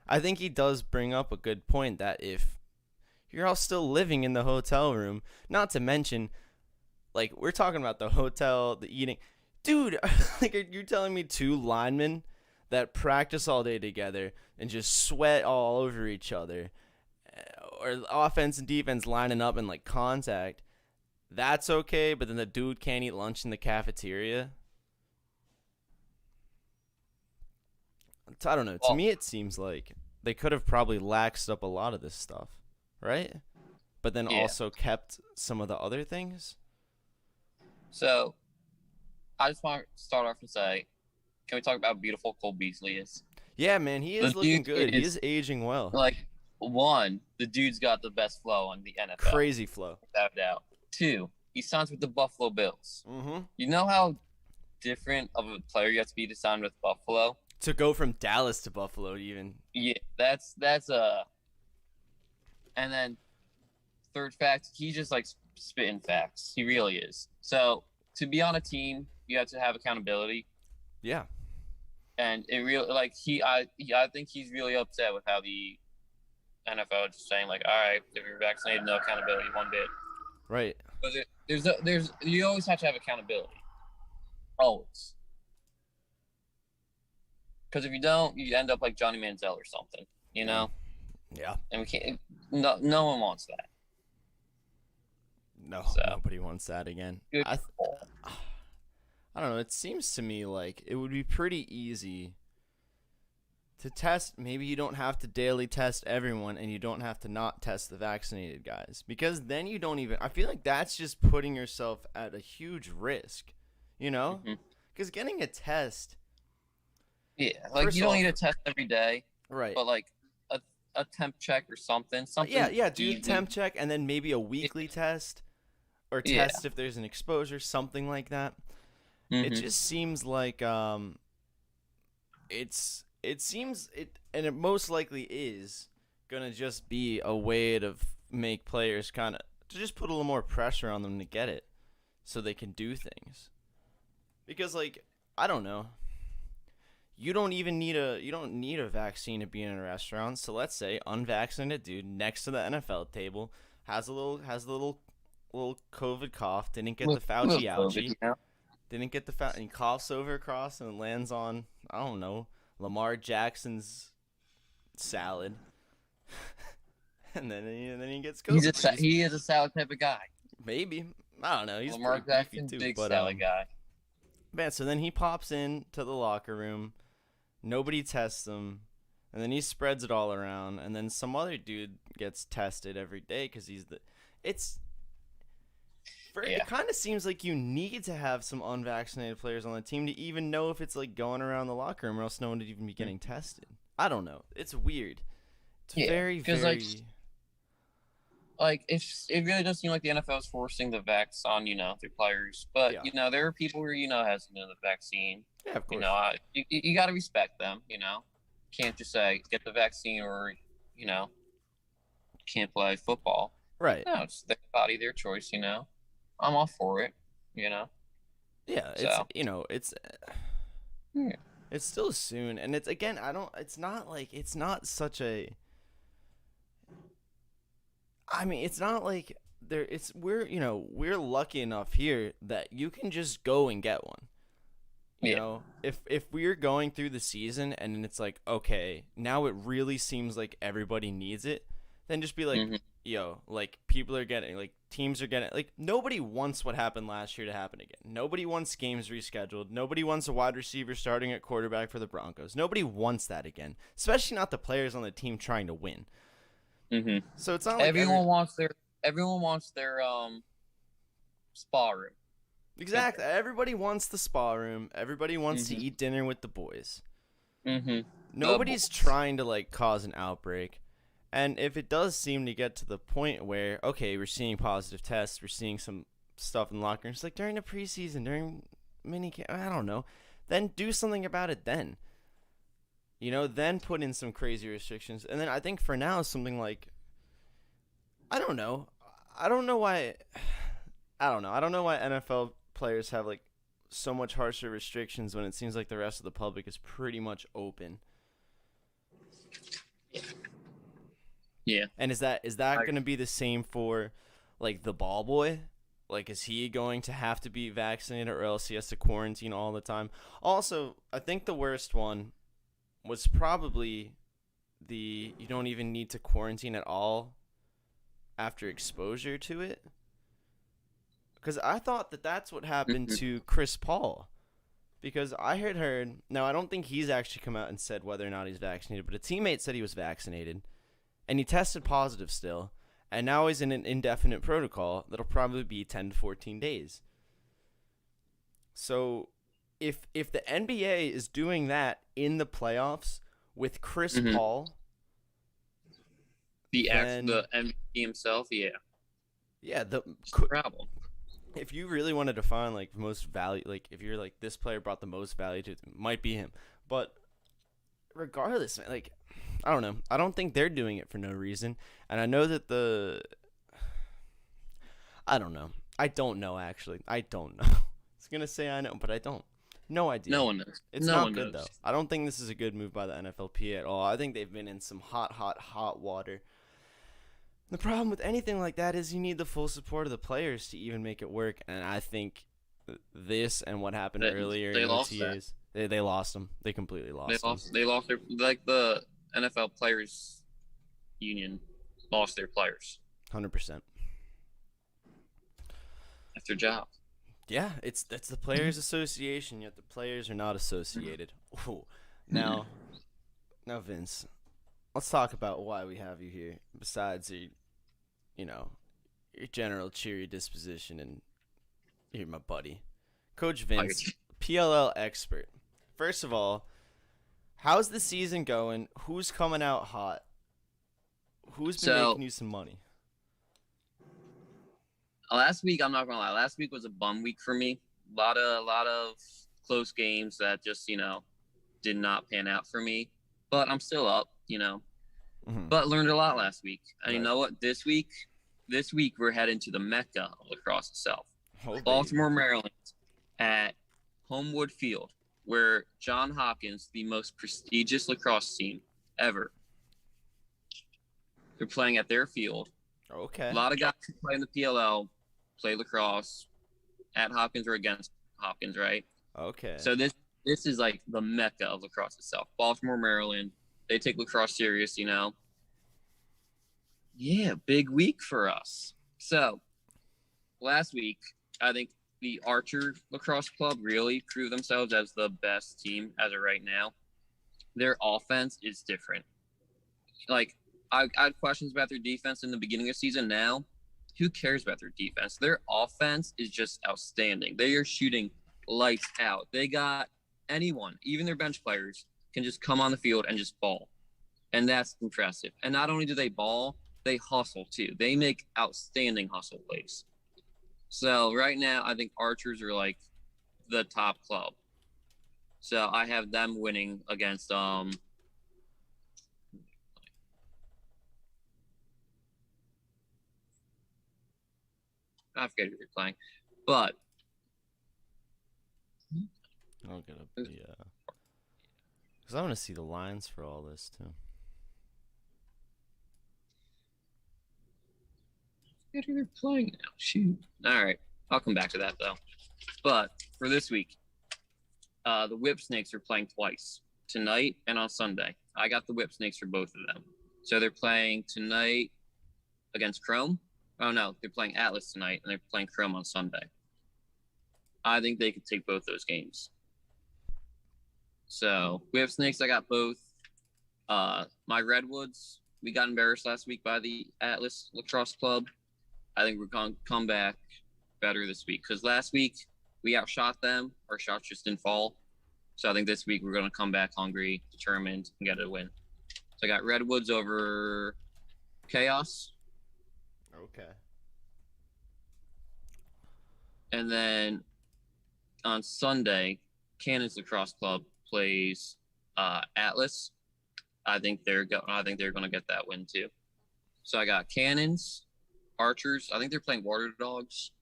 I think he does bring up a good point that if you're all still living in the hotel room, not to mention, like, we're talking about the hotel, the eating. Dude, like, you're telling me two linemen that practice all day together and just sweat all over each other, or offense and defense lining up in, like, contact, that's okay, but then the dude can't eat lunch in the cafeteria? I don't know. To Well, me, it seems like they could have probably laxed up a lot of this stuff, right? But then yeah. also kept some of the other things. So I just want to start off and say, can we talk about how beautiful Cole Beasley is? Yeah, man, he The is looking dude good. He is is aging well. like one, the dude's got the best flow in the NFL, Crazy flow. without a doubt. Two, he signs with the Buffalo Bills. Mm-hmm. You know how different of a player you have to be to sign with Buffalo? To go from Dallas to Buffalo, even. Yeah, that's a. And then third fact, he's just like spitting facts. He really is. So to be on a team, you have to have accountability, Yeah. and it really like I think he's really upset with how the NFL is just saying like, all right, if you're vaccinated, no accountability one bit. Right. But there's you always have to have accountability, always. Because if you don't, you end up like Johnny Manziel or something, you know. Yeah. And we can't. No one wants that. No, So nobody wants that again. good. I I don't know. It seems to me like it would be pretty easy to test. Maybe you don't have to daily test everyone, and you don't have to not test the vaccinated guys, because then you don't even. I feel like that's just putting yourself at a huge risk, you know? Hmm. Because getting a test, Yeah, like first you don't off, need to test every day, right? but like a, a temp check or something, Yeah, something yeah. Do the easy. temp check, and then maybe a weekly test, or Yeah. test if there's an exposure, something like that. It Hmm. just seems like it seems it, and it most likely is gonna just be a way to make players kind of to just put a little more pressure on them to get it, so they can do things. Because like I don't know, you don't need a vaccine to be in a restaurant. So let's say unvaccinated dude next to the NFL table has a little COVID cough, didn't get the Little Fauci COVID, ouchie, didn't get the and he coughs over across and lands on, I don't know, Lamar Jackson's salad, and then he gets COVID. He is a salad type of guy. Maybe, I don't know. He's Lamar pretty beefy Jackson, too, big but salad guy. man. So then he pops in to the locker room. Nobody tests him, and then he spreads it all around. And then some other dude gets tested every day because he's the. It's Yeah. It kind of seems like you need to have some unvaccinated players on the team to even know if it's like going around the locker room, or else no one would even be getting tested. I don't know. It's weird. It's Yeah, very, because very. like it really does seem like the NFL is forcing the vax on their players, but Yeah. there are people who hasn't done the vaccine. Yeah, of course. You got to respect them. Can't just say get the vaccine or can't play football. Right. No, it's their body, their choice. I'm all for it. Yeah, So. Yeah. It's still soon, and it's again. I don't. It's not like it's not such a. I mean, it's not like there. It's we're lucky enough here that you can just go and get one. You know, if we're going through the season and it's like, okay, now it really seems like everybody needs it, then just be like, yo, like people are getting, like teams are getting, like nobody wants what happened last year to happen again. Nobody wants games rescheduled. Nobody wants a wide receiver starting at quarterback for the Broncos. Nobody wants that again, especially not the players on the team trying to win. Mm-hmm. So it's not like everyone wants their spa room. Exactly. Everybody wants the spa room. Everybody wants to eat dinner with the boys. Mm-hmm. Nobody's trying to like cause an outbreak. And if it does seem to get to the point where, okay, we're seeing positive tests, we're seeing some stuff in the locker rooms, like during the preseason, during I don't know, then do something about it then. Then put in some crazy restrictions. And then I think for now, something like, I don't know. I don't know why NFL players have like so much harsher restrictions when it seems like the rest of the public is pretty much open. Yeah. And is that going to be the same for like the ball boy? Like, is he going to have to be vaccinated, or else he has to quarantine all the time? Also, I think the worst one was probably you don't even need to quarantine at all after exposure to it. Because I thought that's what happened to Chris Paul. Because I had heard, now I don't think he's actually come out and said whether or not he's vaccinated, but a teammate said he was vaccinated, and he tested positive still, and now he's in an indefinite protocol that'll probably be 10 to 14 days. So if the NBA is doing that in the playoffs with Chris Paul, the MVP himself, yeah, the problem. If you really wanted to find like most value, like if you're like this player brought the most value to it, might be him. But regardless, man, like I don't know. I don't think they're doing it for no reason. And I know that I don't know. I don't know actually. I don't know. I was gonna say I know, but I don't. No idea. No one knows. It's not good though. I don't think this is a good move by the NFLP at all. I think they've been in some hot water. The problem with anything like that is you need the full support of the players to even make it work, and I think this and what happened earlier in OTAs, they lost them. They completely lost them. They lost their, like the NFL Players Union lost their players. 100%. That's their job. Yeah, it's the Players Association, yet the players are not associated. Ooh. Now, now, Vince, let's talk about why we have you here. Besides you know, your general cheery disposition, and you're my buddy, Coach Like, Vince, PLL expert. First of all, how's the season going? Who's coming out hot? Who's been so making you some money? last week, I'm not gonna lie, last week was a bum week for me. A lot of close games that just did not pan out for me. But I'm still up. Mm-hmm. But learned a lot last week. And you Right. know what? This week we're heading to the Mecca of lacrosse itself, Oh, baby. Baltimore, Maryland, at Homewood Field, where John Hopkins, the most prestigious lacrosse team ever, they're playing at their field. Okay. A lot of guys who play in the PLL play lacrosse at Hopkins or against Hopkins, right? Okay. So this is like the Mecca of lacrosse itself. Baltimore, Maryland. They take lacrosse serious. Yeah, big week for us. So last week, I think the Archer Lacrosse Club really proved themselves as the best team as of right now. Their offense is different. Like, I had questions about their defense in the beginning of the season. Now, who cares about their defense? Their offense is just outstanding. They are shooting lights out. They got anyone, even their bench players, can just come on the field and just ball. And that's impressive. And not only do they ball, they hustle too. They make outstanding hustle plays. So right now, I think Archers are like the top club. So I have them winning against I forget who they're playing, but I'll get up the because I want to see the lines for all this too. I forget who they're playing now. Shoot. All right, I'll come back to that though. But for this week, the Whip Snakes are playing twice, tonight and on Sunday. I got the Whip Snakes for both of them. So they're playing tonight against Chrome. Oh no, they're playing Atlas tonight and they're playing Chrome on Sunday. I think they could take both those games. So Whip Snakes, I got both. My Redwoods, we got embarrassed last week by the Atlas Lacrosse Club. I think we're going to come back better this week because last week we outshot them. Our shots just didn't fall. So I think this week we're going to come back hungry, determined, and get a win. So I got Redwoods over Chaos. Okay. And then on Sunday, Cannons Lacrosse Club plays Atlas. I think they're going to get that win too. So I got Cannons, Archers. I think they're playing Water Dogs.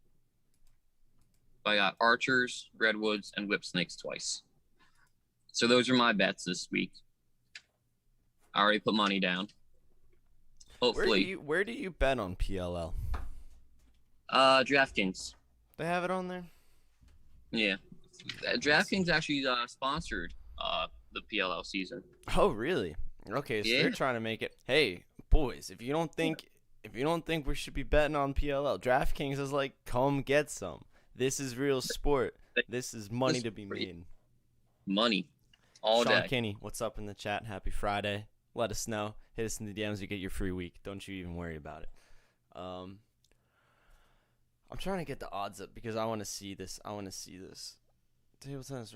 I got Archers, Redwoods, and Whip Snakes twice. So those are my bets this week. I already put money down. Hopefully. Where do you bet on PLL? DraftKings. They have it on there. Yeah. DraftKings actually sponsored the PLL season. Oh, really? Okay, so they're trying to make it. Hey, boys, if you don't think we should be betting on PLL, DraftKings is like, come get some. This is real sport. This is money to be made. Money. All Sean day. Kinney, what's up in the chat? Happy Friday. Let us know. Hit us in the DMs. You get your free week. Don't you even worry about it. I'm trying to get the odds up because I want to see this. Table tennis.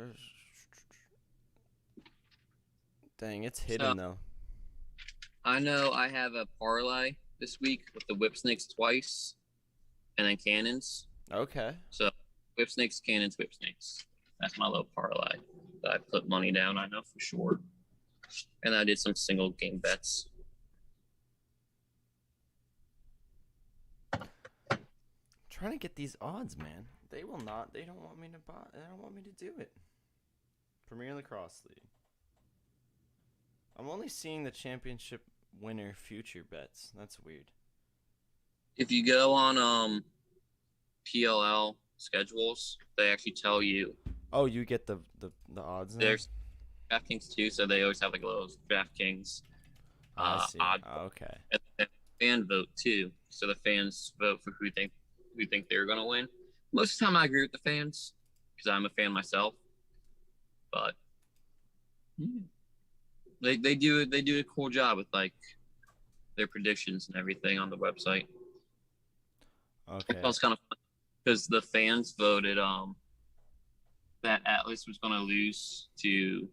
Dang, it's hidden though. I know I have a parlay this week with the Whip Snakes twice and then Cannons. Okay. So Whip Snakes, Cannons, Whip Snakes. That's my little parlay that I put money down, I know for sure. And I did some single game bets. Trying to get these odds, man. They don't want me to buy. They don't want me to do it. Premier Lacrosse League. I'm only seeing the championship winner future bets. That's weird. If you go on PLL schedules, they actually tell you. Oh, you get the odds now? There's DraftKings too, so they always have like a little DraftKings I see. odd. Okay. And fan vote too, so the fans vote for who think they're gonna win. Most of the time, I agree with the fans because I'm a fan myself. But yeah, they do a cool job with like their predictions and everything on the website. It Okay. was kind of fun because the fans voted that Atlas was going to lose to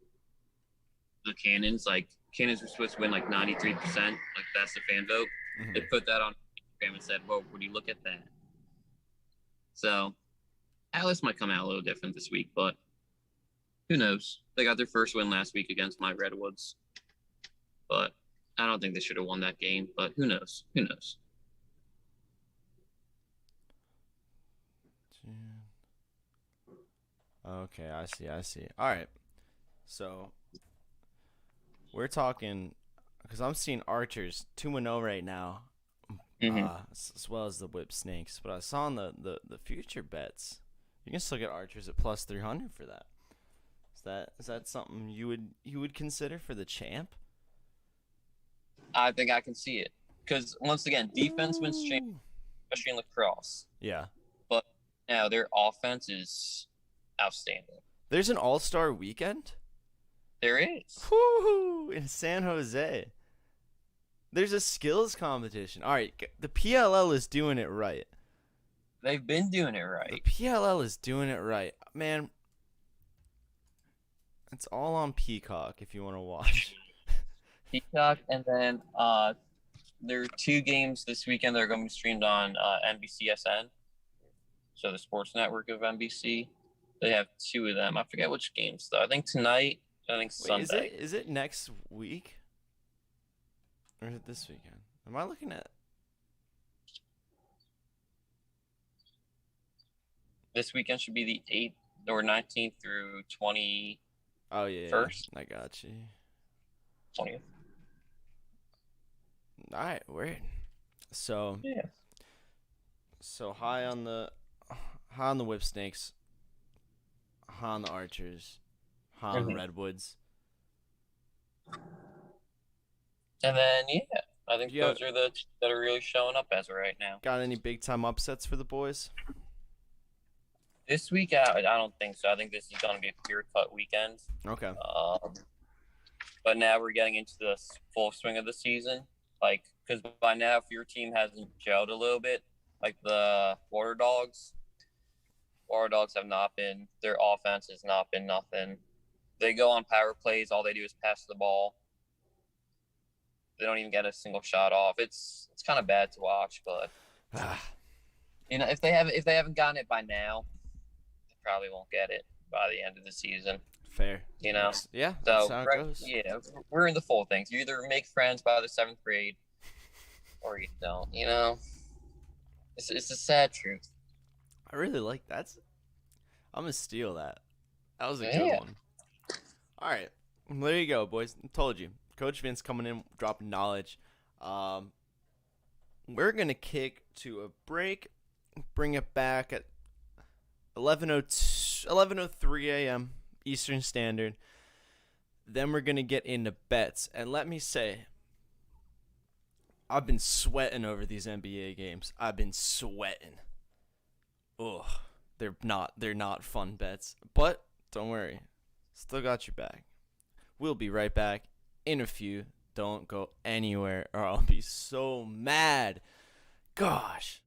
the Cannons. Like Cannons were supposed to win like 93%. Like that's the fan vote. They Hmm. put that on Instagram and said, "Well, would you look at that?" So Atlas might come out a little different this week, but who knows? They got their first win last week against my Redwoods, but I don't think they should have won that game. But who knows? Who knows? Okay, I see. I see. All right. So we're talking because I'm seeing Archers 2-0 right now, Mm-hmm. as well as the Whip Snakes. But I saw in the future bets, you can still get Archers at plus 300 for that. Is that something you would consider for the champ? I think I can see it because once again, defense wins championships, Ooh. especially in lacrosse. Yeah. But now their offense is outstanding. There's an All Star weekend. There is. Woo! In San Jose. There's a skills competition. All right, the PLL is doing it right. They've been doing it The right. PLL is doing it right. Man, it's all on Peacock if you want to watch. Peacock, and then there are two games this weekend that are going to be streamed on NBCSN, so the sports network of NBC. They have two of them. I forget which games though. I think tonight. I think Wait, is it Sunday. is it next week or is it this weekend? Am I looking at? This weekend should be the 8th or 19th through 21st. Oh yeah, I got you. 20th. All right, weird. So Yeah. so high on the whip snakes, high on the archers, high on the Mm-hmm. redwoods. And then yeah, I think You got those are the two that are really showing up as of right now. got any big time upsets for the boys? This week, I don't think so. I think this is going to be a clear cut weekend. Okay. Um, but now we're getting into the full swing of the season. Like, because by now, if your team hasn't gelled a little bit, like the Water Dogs have not been, their offense has not been nothing. They go on power plays. All they do is pass the ball. They don't even get a single shot off. It's kind of bad to watch, but if they haven't gotten it by now, they probably won't get it by the end of the season. Fair. You know, Yeah, that's so how it right, goes. yeah, we're in the full things. You either make friends by the 7th grade, or you don't. You know, it's a sad truth. I really like that. I'm gonna steal that. That was a good Yeah. one. All right, there you go, boys. I told you, Coach Vince coming in, dropping knowledge. Um, we're gonna kick to a break, bring it back at 11:03 a.m. Eastern Standard. Then we're gonna get into bets, and let me say, I've been sweating over these NBA games. I've been sweating. Ugh, they're not fun bets, but don't worry, still got your back. We'll be right back in a few. Don't go anywhere, or I'll be so mad. Gosh.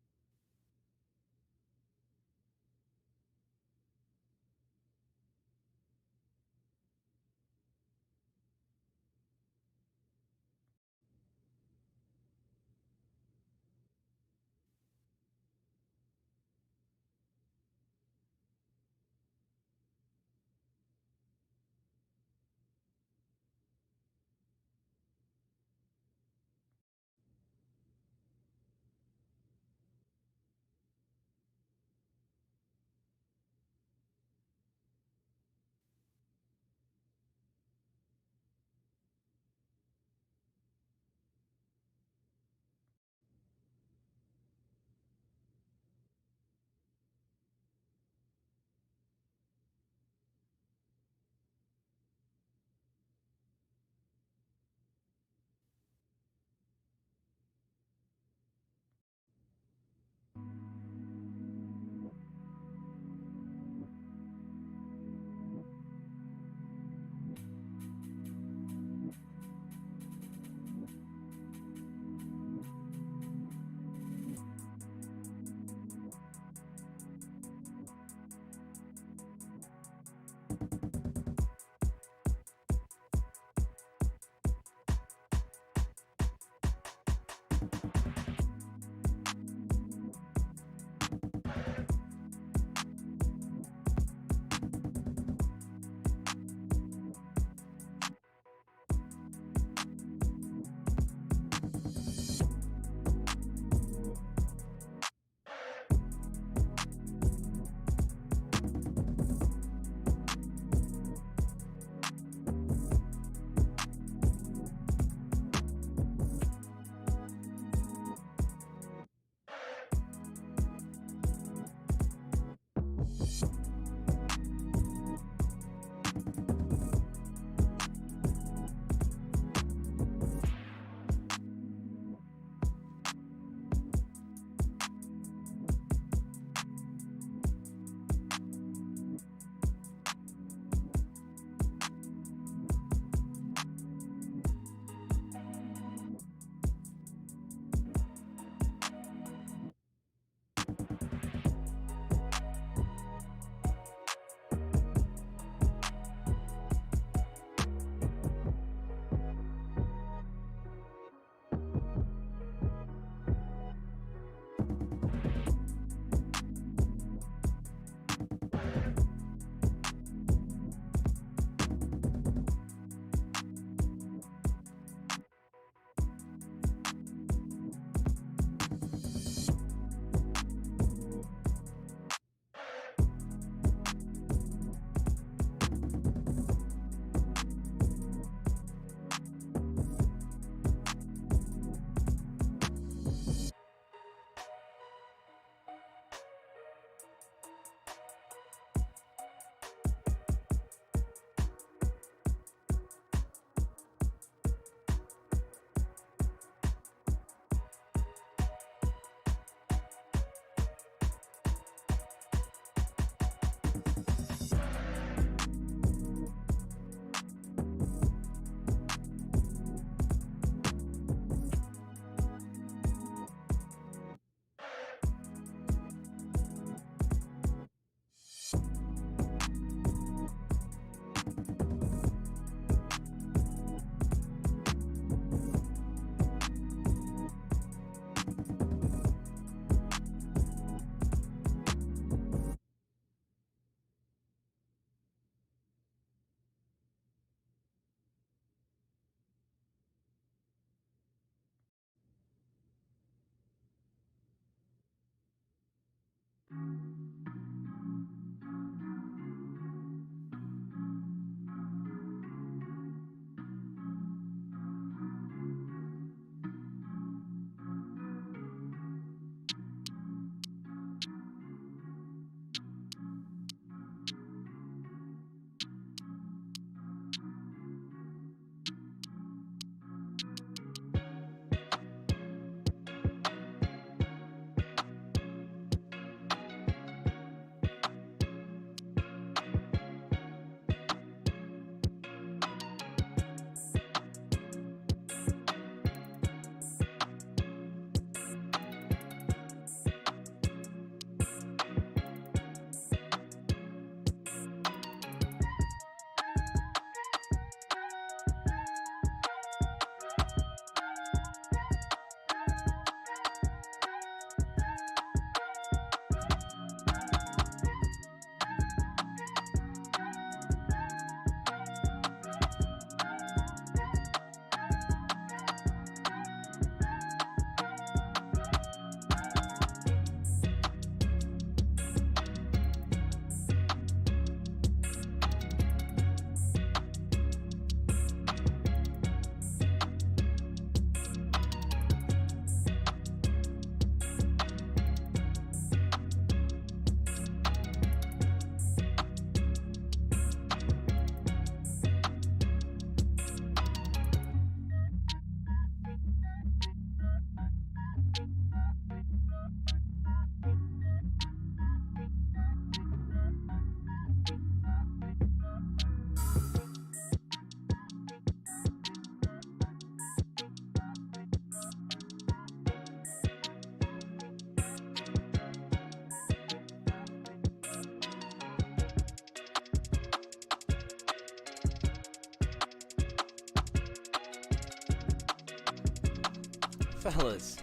Fellas,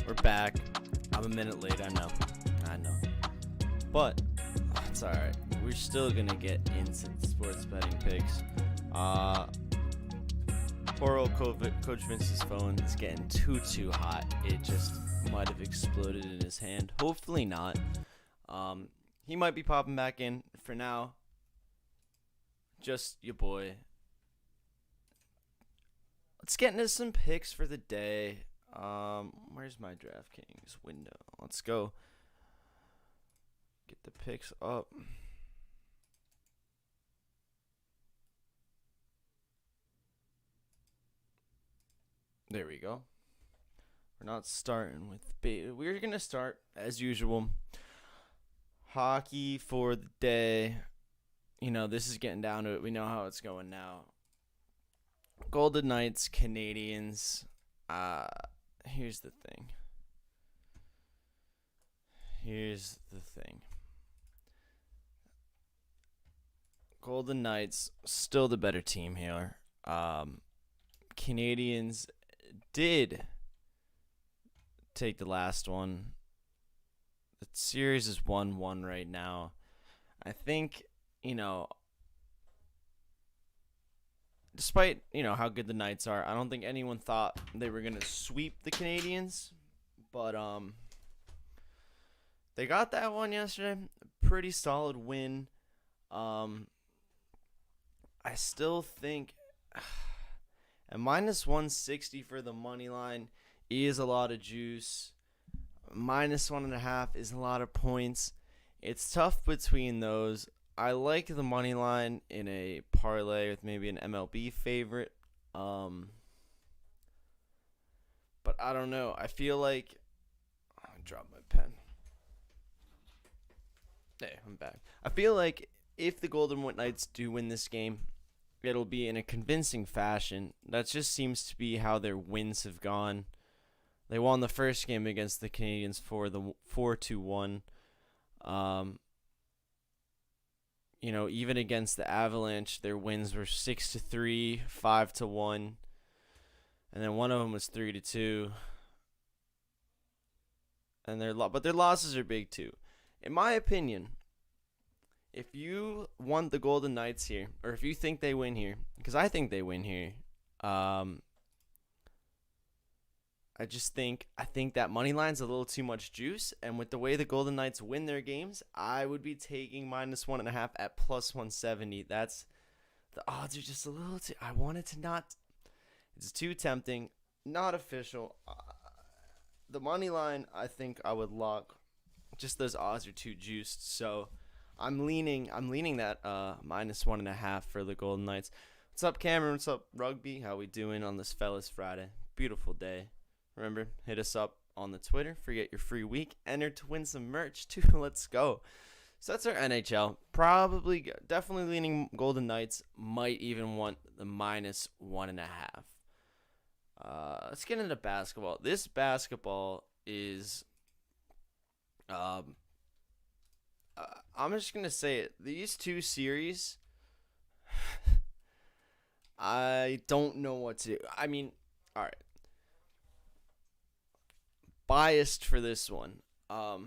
we're back. I'm a minute late, I know. But, it's alright. We're still gonna get into the sports betting picks. Poor old Coach Vince's phone is getting too hot. It just might have exploded in his hand. Hopefully not. He might be popping back in. For now, just your boy. Let's get into some picks for the day. Where's my DraftKings window? Let's go. Get the picks up. There we go. We're not starting with we're going to start, as usual, hockey for the day. This is getting down to it. We know how it's going now. Golden Knights, Canadians. Here's the thing. Golden Knights, still the better team here. Canadians did take the last one. The series is 1-1 right now. I think, despite, how good the Knights are, I don't think anyone thought they were going to sweep the Canadians. But they got that one yesterday. Pretty solid win. I still think at minus 160 for the money line is a lot of juice. Minus 1.5 is a lot of points. It's tough between those. I like the money line in a parlay with maybe an MLB favorite. But I don't know. I feel like I dropped my pen. Hey, I'm back. I feel like if the Golden Knights do win this game, it'll be in a convincing fashion. That just seems to be how their wins have gone. They won the first game against the Canadians for the 4-1. Even against the Avalanche, their wins were 6-3, 5-1, and then one of them was 3-2. And their losses are big too. In my opinion, if you want the Golden Knights here, or if you think they win here, because I think they win here, I think that money line's a little too much juice, and with the way the Golden Knights win their games, I would be taking minus 1.5 at plus 170. The odds are just a little too. I want it to not. It's too tempting. Not official. The money line, I think I would lock. Just those odds are too juiced, so I'm leaning that minus 1.5 for the Golden Knights. What's up, Cameron? What's up, Rugby? How we doing on this Fellas Friday? Beautiful day. Remember, hit us up on the Twitter. Forget your free week. Enter to win some merch, too. Let's go. So that's our NHL. Definitely leaning Golden Knights. Might even want the minus 1.5. Let's get into basketball. This basketball is... I'm just going to say it. These two series, I don't know what to do. I mean, all right. Biased for this one. But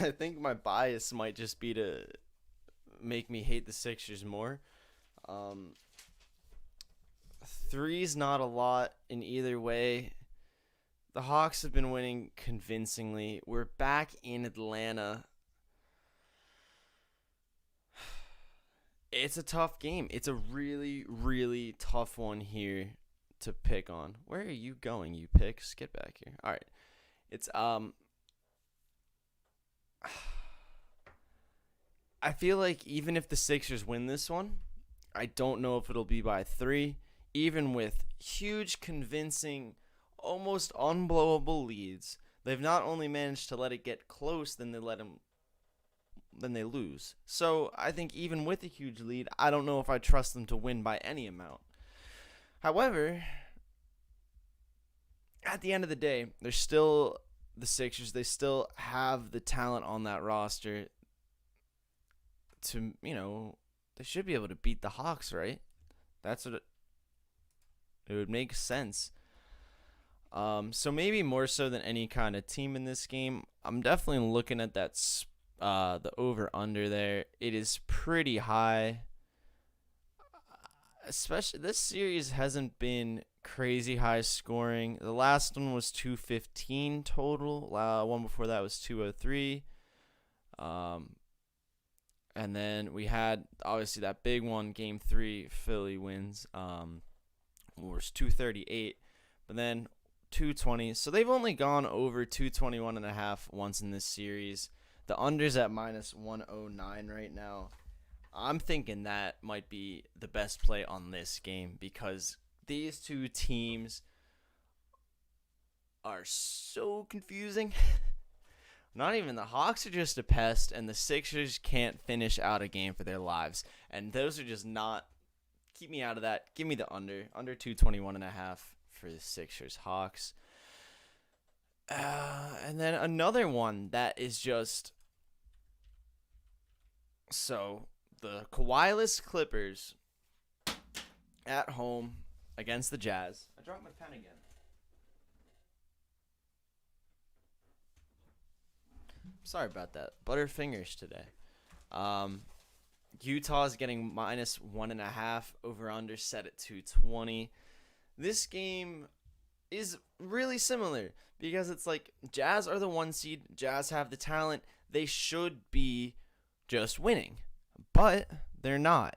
I think my bias might just be to make me hate the Sixers more. Three's not a lot in either way. The Hawks have been winning convincingly. We're back in Atlanta. It's a tough game. It's a really, really tough one here to pick on. Where are you going, you picks? Get back here. All right. It's I feel like even if the Sixers win this one, I don't know if it'll be by 3, even with huge, convincing, almost unblowable leads. They've not only managed to let it get close, then they lose. So I think even with a huge lead, I don't know if I trust them to win by any amount. However, at the end of the day, they're still the Sixers. They still have the talent on that roster to, they should be able to beat the Hawks, right? That's what it would make sense. So maybe more so than any kind of team in this game, I'm definitely looking at that the over-under there. It is pretty high. Especially this series hasn't been crazy high scoring. The last one was 215 total. One before that was 203. And then we had obviously that big one, Game 3, Philly wins. Was 238, but then 220. So they've only gone over 221.5 once in this series. The under's at minus 109 right now. I'm thinking that might be the best play on this game because these two teams are so confusing. Not even the Hawks are just a pest, and the Sixers can't finish out a game for their lives. And those are just not. Keep me out of that. Give me the under 221.5 for the Sixers Hawks. And then another one that is just so the Kawhi-less Clippers at home against the Jazz. I dropped my pen again. Sorry about that. Butterfingers today. Utah's getting minus 1.5 over under set at 220. This game is really similar because it's like Jazz are the 1 seed. Jazz have the talent. They should be just winning, but they're not.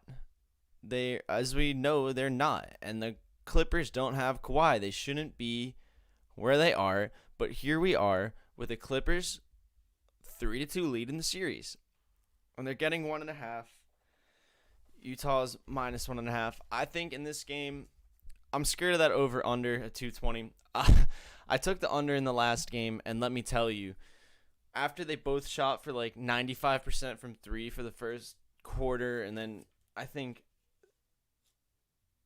As we know, they're not. And the Clippers don't have Kawhi. They shouldn't be where they are. But here we are with the Clippers 3-2 lead in the series, and they're getting 1.5. Utah's minus 1.5. I think in this game, I'm scared of that over under at 220. I took the under in the last game, and let me tell you, after they both shot for like 95% from three for the first quarter, and then I think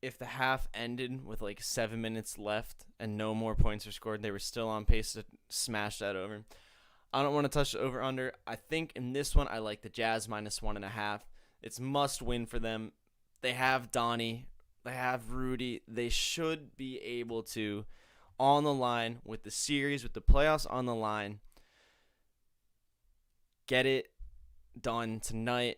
if the half ended with like 7 minutes left and no more points were scored, they were still on pace to smash that over. I don't want to touch the over under. I think in this one, I like the Jazz minus 1.5. It's must win for them. They have Donnie. They have Rudy. They should be able to, on the line with the series, with the playoffs on the line, get it done tonight.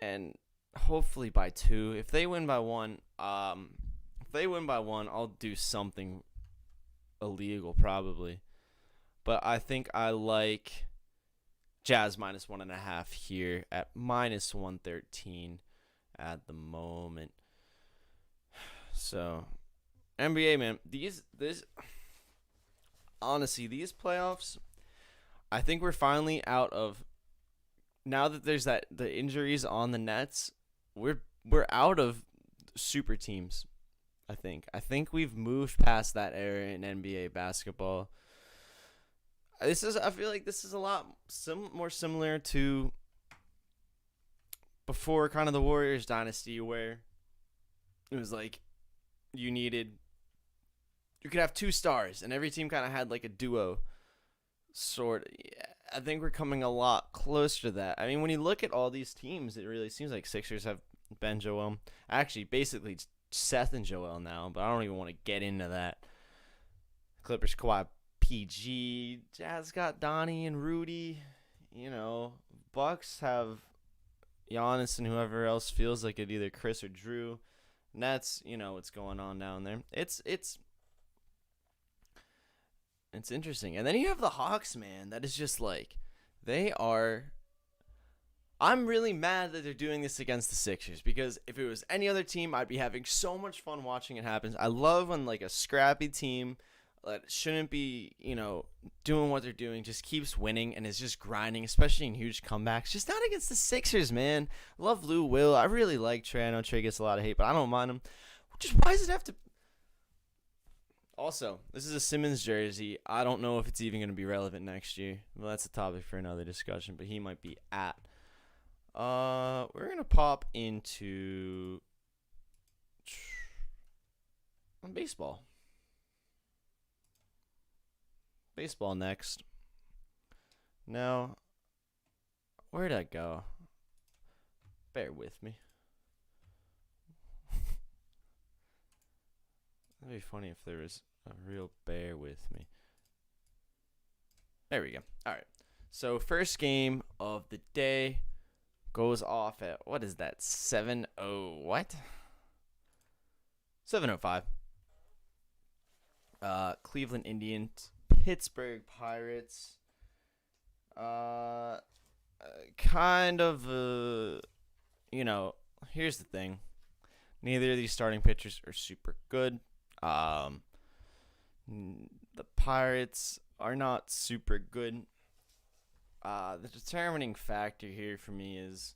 And hopefully by 2. If they win by 1, I'll do something illegal probably. But I think I like Jazz minus 1.5 here at minus 113 at the moment. So NBA, man, these playoffs, I think we're finally out of, now that there's the injuries on the Nets, we're out of super teams. I think we've moved past that era in NBA basketball. I feel like this is a lot more similar to before kind of the Warriors dynasty, where it was like you could have 2 stars and every team kind of had like a duo sort. I think we're coming a lot closer to that. I mean, when you look at all these teams, it really seems like Sixers have Ben Joel. Actually, basically Seth and Joel now, but I don't even want to get into that. Clippers, Kawhi, PG. Jazz got Donnie and Rudy. Bucks have Giannis and whoever else feels like it, either Chris or Drew. Nets, what's going on down there. It's interesting. And then you have the Hawks, man. That is just like, I'm really mad that they're doing this against the Sixers, because if it was any other team, I'd be having so much fun watching it happen. I love when like a scrappy team that shouldn't be, doing what they're doing, just keeps winning and is just grinding, especially in huge comebacks. Just not against the Sixers, man. I love Lou Will. I really like Trey. I know Trey gets a lot of hate, but I don't mind him. Just why does it have to... Also, this is a Simmons jersey. I don't know if it's even going to be relevant next year. Well, that's a topic for another discussion, but he might be at... we're going to pop into baseball. Baseball next. Now, where'd I go? Bear with me. That'd be funny if there was a real bear with me. There we go. All right. So, first game of the day goes off at, what is that, 7:05. Cleveland Indians, Pittsburgh Pirates. Kind of, here's the thing. Neither of these starting pitchers are super good. The Pirates are not super good. The determining factor here for me is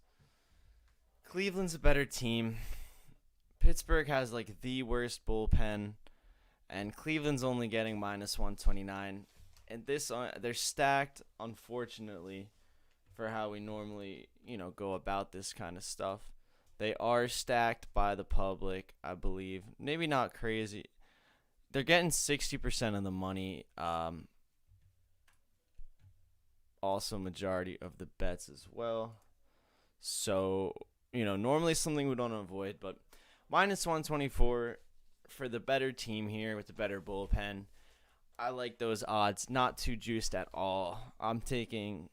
Cleveland's a better team. Pittsburgh has like the worst bullpen, and Cleveland's only getting minus 129. And they're stacked, unfortunately, for how we normally, go about this kind of stuff. They are stacked by the public, I believe. Maybe not crazy. They're getting 60% of the money. Also, majority of the bets as well. So, normally something we don't avoid, but minus 124 for the better team here with the better bullpen. I like those odds. Not too juiced at all. I'm taking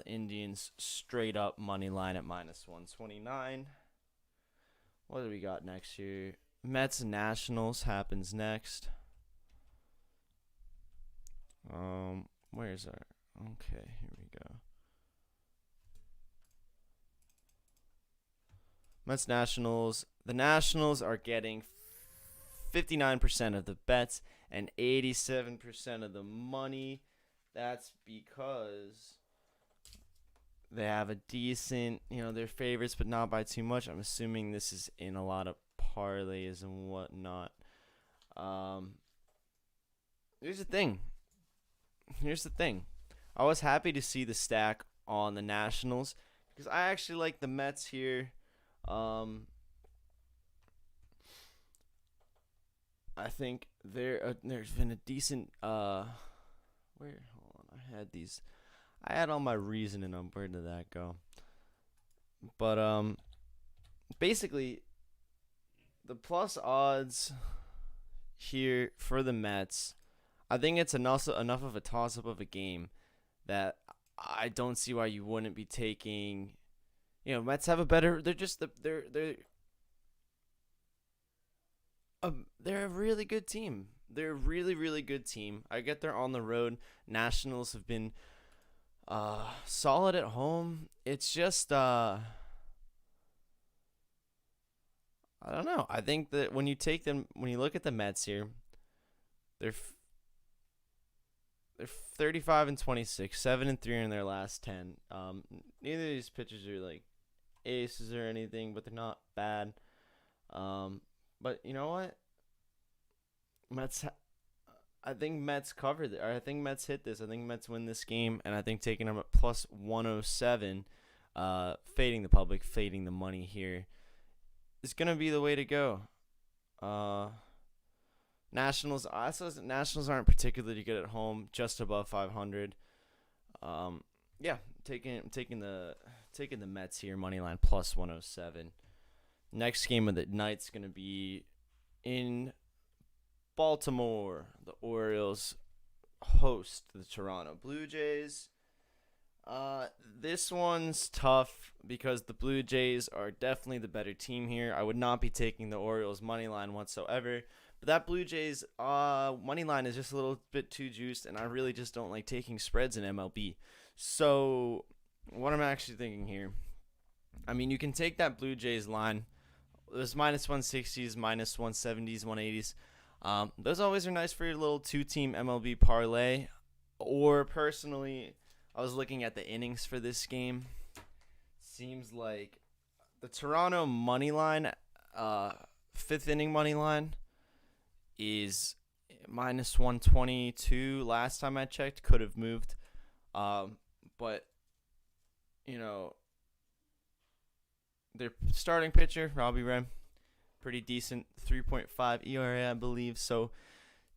Indians straight up money line at minus 129. What do we got next here? Mets Nationals happens next. Where's our? Okay, here we go. Mets Nationals. The Nationals are getting 59% of the bets and 87% of the money. That's because they have a decent, they're favorites, but not by too much. I'm assuming this is in a lot of parlays and whatnot. Here's the thing. I was happy to see the stack on the Nationals because I actually like the Mets here. I think there's been a decent hold on, I had all my reasoning on where did that go. But basically the plus odds here for the Mets, I think it's enough of a toss up of a game that I don't see why you wouldn't be taking. Mets have a better. They're a really good team. They're a really, really good team. I get they're on the road. Nationals have been solid at home. It's just I don't know. I think that when you look at the Mets here, they're they're 35 and 26, 7 and 3 in their last 10. Neither of these pitchers are like aces or anything, but they're not bad. But you know what? I think Mets covered it. Or I think Mets hit this. I think Mets win this game, and I think taking them at plus 107, fading the public, fading the money here, is gonna be the way to go. Nationals. Nationals aren't particularly good at home, just above 500. Yeah, taking the Mets here, money line plus 107. Next game of the night's gonna be in Baltimore. The Orioles host the Toronto Blue Jays. This one's tough because the Blue Jays are definitely the better team here. I would not be taking the Orioles money line whatsoever. But that Blue Jays money line is just a little bit too juiced, and I really just don't like taking spreads in MLB. So what I'm actually thinking here, I mean, you can take that Blue Jays line. There's minus 160s, minus 170s, 180s. Those always are nice for your little two-team MLB parlay. Or personally, I was looking at the innings for this game. Seems like the Toronto money line, fifth inning money line, is minus 122. Last time I checked, could have moved. But, their starting pitcher, Robbie Ray, pretty decent, 3.5 ERA, I believe. So,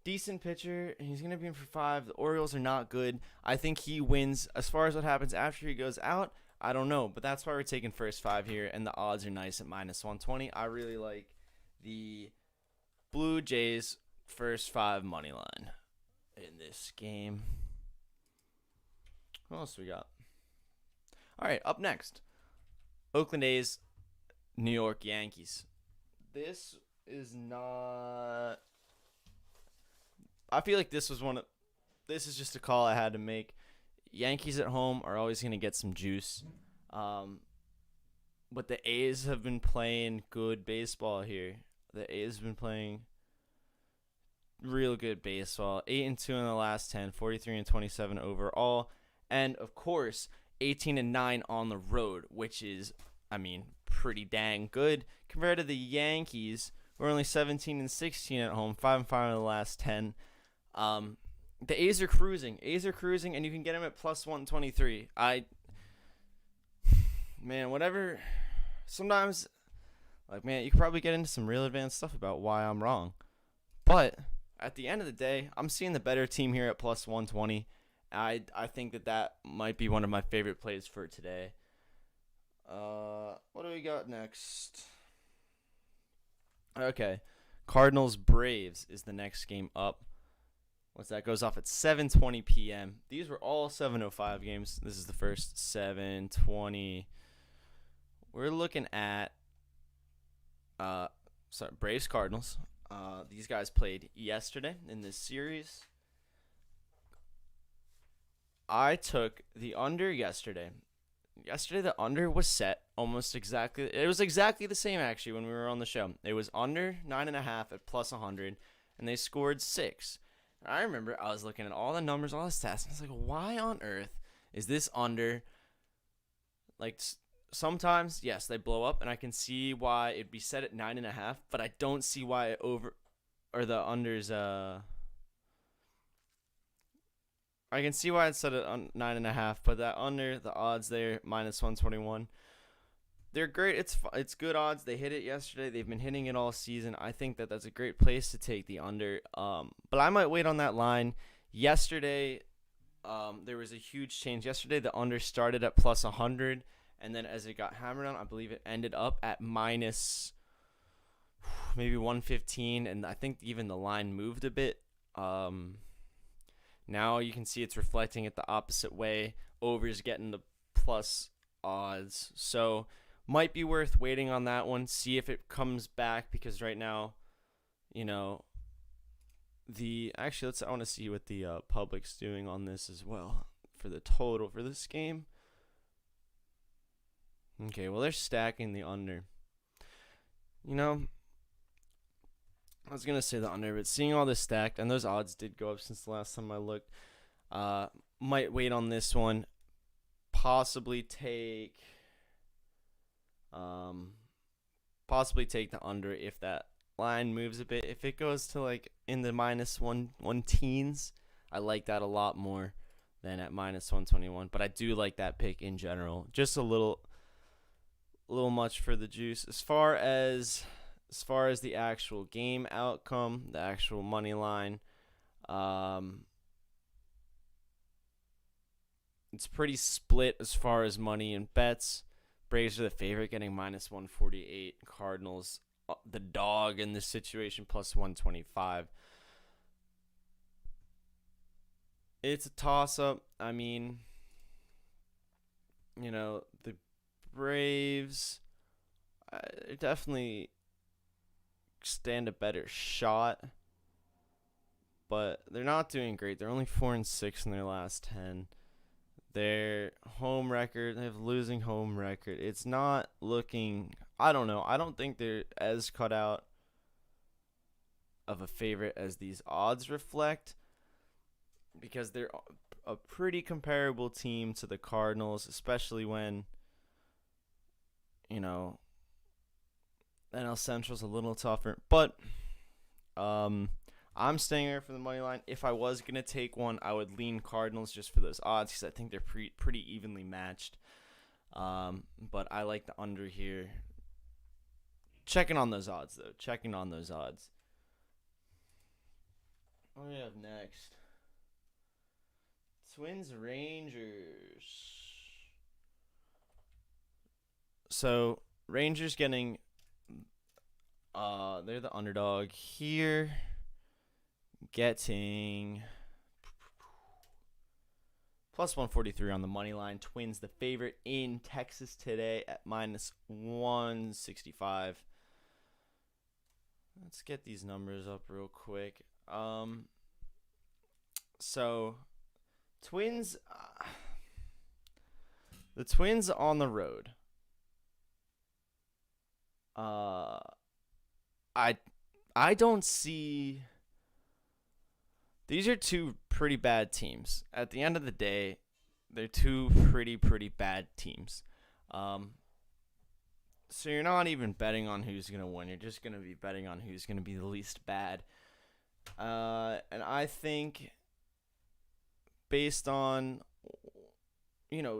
decent pitcher. He's going to be in for 5. The Orioles are not good. I think he wins. As far as what happens after he goes out, I don't know. But that's why we're taking first 5 here, and the odds are nice at minus 120. I really like the Blue Jays first 5 money line in this game. What else we got? All right, up next, Oakland A's, New York Yankees. This is not. I feel like this is just a call I had to make. Yankees at home are always going to get some juice. But the A's have been playing good baseball here. The A's have been playing real good baseball. 8-2 in the last 10, 43-27 overall, and of course 18-9 on the road, which is, I mean, pretty dang good compared to the Yankees. We're only 17-16 at home, 5-5 in the last 10. The A's are cruising. And you can get them at plus 123. Man, whatever. Sometimes, like, man, you could probably get into some real advanced stuff about why I'm wrong. But at the end of the day, I'm seeing the better team here at plus 120. I think that might be one of my favorite plays for today. What do we got next? Okay, Cardinals Braves is the next game up. What's that? Goes off at 7:20 p.m. These were all 7:05 games. This is the first 7:20. We're looking at Braves Cardinals. These guys played yesterday in this series. I took the under yesterday. Yesterday, the under was set almost exactly. It was exactly the same, actually, when we were on the show. It was under 9.5 at plus 100, and they scored 6. I remember I was looking at all the numbers, all the stats, and I was like, why on earth is this under? Like, sometimes, yes, they blow up, and I can see why it'd be set at 9.5, but I don't see why the under's, I can see why it's set at 9.5, but that under, the odds there, minus 121. They're great. It's good odds. They hit it yesterday. They've been hitting it all season. I think that's a great place to take the under. But I might wait on that line. Yesterday, there was a huge change. Yesterday, the under started at plus 100, and then as it got hammered on, I believe it ended up at minus maybe 115, and I think even the line moved a bit. Now you can see it's reflecting it the opposite way. Over's getting the plus odds. So might be worth waiting on that one. See if it comes back, because right now, I want to see what the public's doing on this as well for the total for this game. Okay, well, they're stacking the under. I was going to say the under, but seeing all this stacked, and those odds did go up since the last time I looked, might wait on this one. Possibly take the under if that line moves a bit. If it goes to like in the minus one teens, I like that a lot more than at minus 121. But I do like that pick in general. Just a little much for the juice. As far as the actual game outcome, the actual money line, it's pretty split as far as money and bets. Braves are the favorite, getting minus 148. Cardinals, the dog in this situation, plus 125. It's a toss-up. I mean, the Braves definitely stand a better shot, but they're not doing great. They're only 4-6 in their last 10. Their home record, they have a losing home record. It's not looking, I don't know. I don't think they're as cut out of a favorite as these odds reflect, because they're a pretty comparable team to the Cardinals, especially when, NL Central's a little tougher. But I'm staying there for the money line. If I was going to take one, I would lean Cardinals just for those odds, because I think they're pretty evenly matched. But I like the under here. Checking on those odds, though. What do we have next? Twins Rangers. So Rangers getting they're the underdog here, getting plus 143 on the money line. Twins the favorite in Texas today at minus 165. Let's get these numbers up real quick. So Twins, the Twins on the road. I don't see These are two pretty bad teams. At the end of the day, they're two pretty bad teams. Um, so you're not even betting on who's gonna win. You're just gonna be betting on who's gonna be the least bad. And I think based on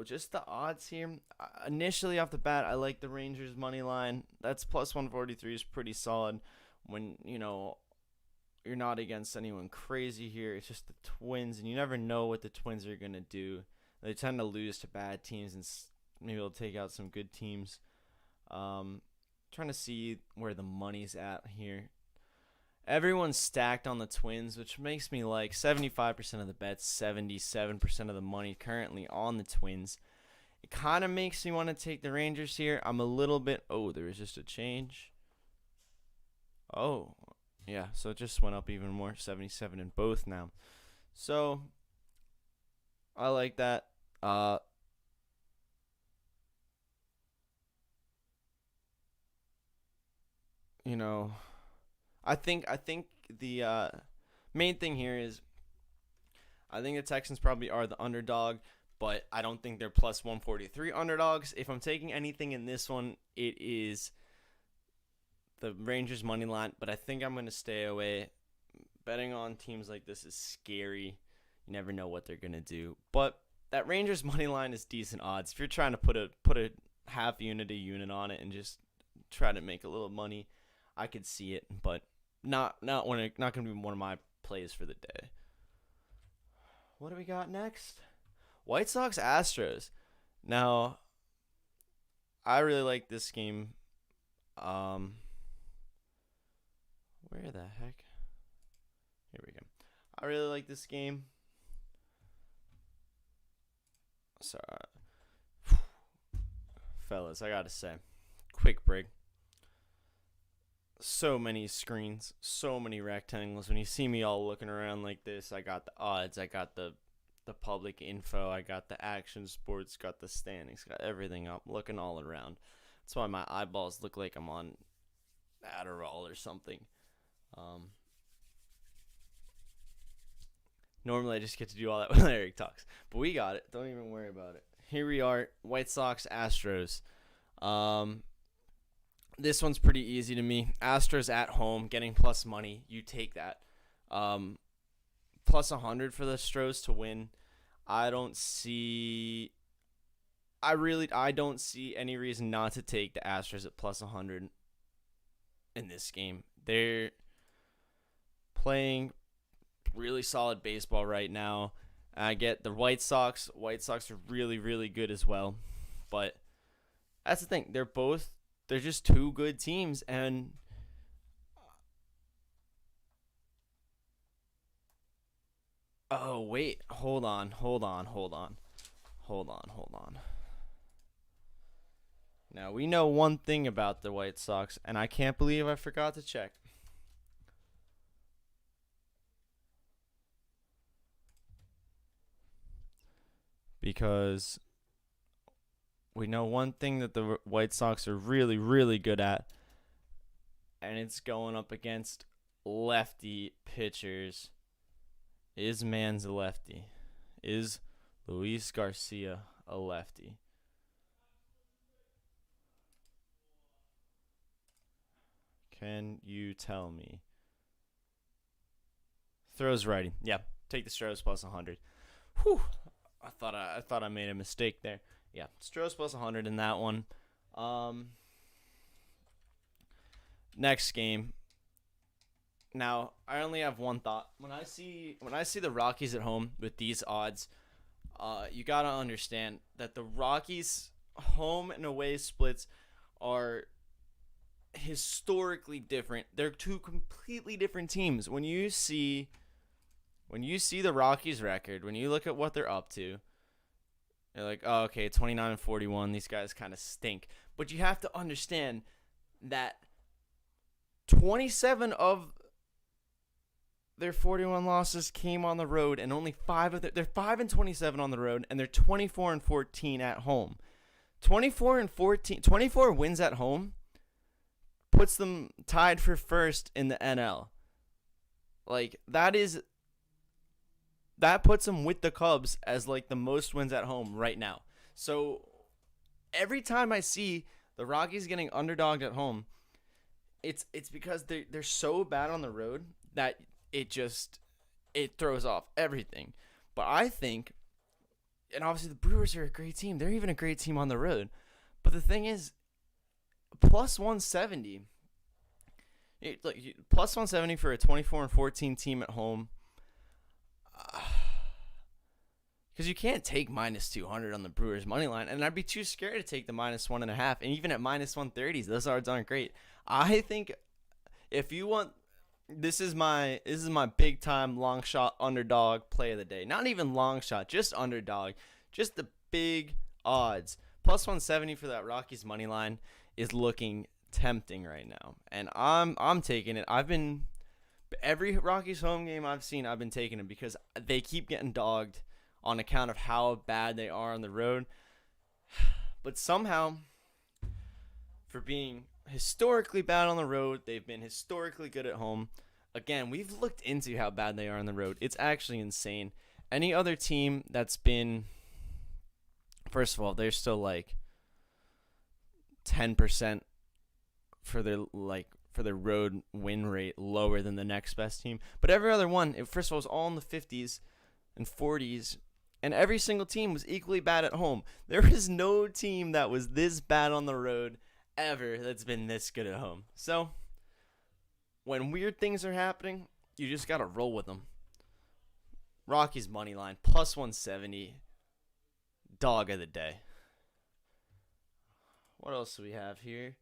just the odds here, initially off the bat, I like the Rangers money line. That's plus 143 is pretty solid when you're not against anyone crazy here. It's just the Twins, and you never know what the Twins are gonna do. They tend to lose to bad teams, and maybe they'll take out some good teams. Trying to see where the money's at here. Everyone's stacked on the Twins, which makes me like 75% of the bets, 77% of the money currently on the Twins. It kind of makes me want to take the Rangers here. I'm a little bit... Oh, there was just a change. Oh, yeah, so it just went up even more, 77 in both now. So, I like that. I think the main thing here is I think the Texans probably are the underdog, but I don't think they're plus 143 underdogs. If I'm taking anything in this one, it is the Rangers money line, but I think I'm going to stay away. Betting on teams like this is scary. You never know what they're going to do. But that Rangers money line is decent odds. If you're trying to put a half unit, a unit on it and just try to make a little money, I could see it, but not going to be one of my plays for the day. What do we got next? White Sox Astros. Now, I really like this game. Where the heck? Here we go. I really like this game. Sorry. Fellas, I gotta say. Quick break. So many screens, so many rectangles. When you see me all looking around like this, I got the odds, I got the public info, I got the action sports, got the standings, got everything up, looking all around. That's why my eyeballs look like I'm on Adderall or something. Normally I just get to do all that when Eric talks, but we got it. Don't even worry about it. Here we are, White Sox Astros. This one's pretty easy to me. Astros at home, getting plus money. You take that. Plus 100 for the Astros to win. I don't see any reason not to take the Astros at plus 100 in this game. They're playing really solid baseball right now. I get the White Sox. White Sox are really good as well. But that's the thing. They're just two good teams, and oh wait, hold on. Now we know one thing about the White Sox, and I can't believe I forgot to check. Because we know one thing that the White Sox are really good at, and it's going up against lefty pitchers. Is Man's a lefty? Is Luis Garcia a lefty? Can you tell me? Throws righty. Yeah, take the Stros plus 100. Whew. I thought I made a mistake there. Yeah, Stros plus 100 in that one. Next game. Now, I only have one thought. When I see the Rockies at home with these odds, you got to understand that the Rockies home and away splits are historically different. They're two completely different teams. When you see the Rockies record, when you look at what they're up to, you're like, oh, okay, 29-41. These guys kind of stink. But you have to understand that 27 of their 41 losses came on the road, and only 5 of they're 5-27 on the road, and they're 24-14 at home. 24 wins at home puts them tied for first in the NL. Like, that is that puts them with the Cubs as like the most wins at home right now. So every time I see the Rockies getting underdogged at home, it's because they're so bad on the road that it throws off everything. But I think, and obviously the Brewers are a great team. They're even a great team on the road. But the thing is, plus 170, plus 170 for a 24-14 team at home. Because you can't take minus 200 on the Brewers money line, and I'd be too scared to take the minus 1.5. And even at minus 130s, those odds aren't great. I think if you want, this is my big time long shot underdog play of the day. Not even long shot, just underdog, just the big odds. Plus 170 for that Rockies money line is looking tempting right now, and I'm taking it. Every Rockies home game I've seen, I've been taking it because they keep getting dogged on account of how bad they are on the road. But somehow, for being historically bad on the road, they've been historically good at home. Again, we've looked into how bad they are on the road. It's actually insane. Any other team that's been, first of all, they're still like 10% for their road win rate lower than the next best team. But every other one, first of all, was all in the 50s and 40s, and every single team was equally bad at home. There is no team that was this bad on the road ever that's been this good at home. So when weird things are happening, you just gotta roll with them. Rockies money line plus 170, dog of the day. What else do we have here?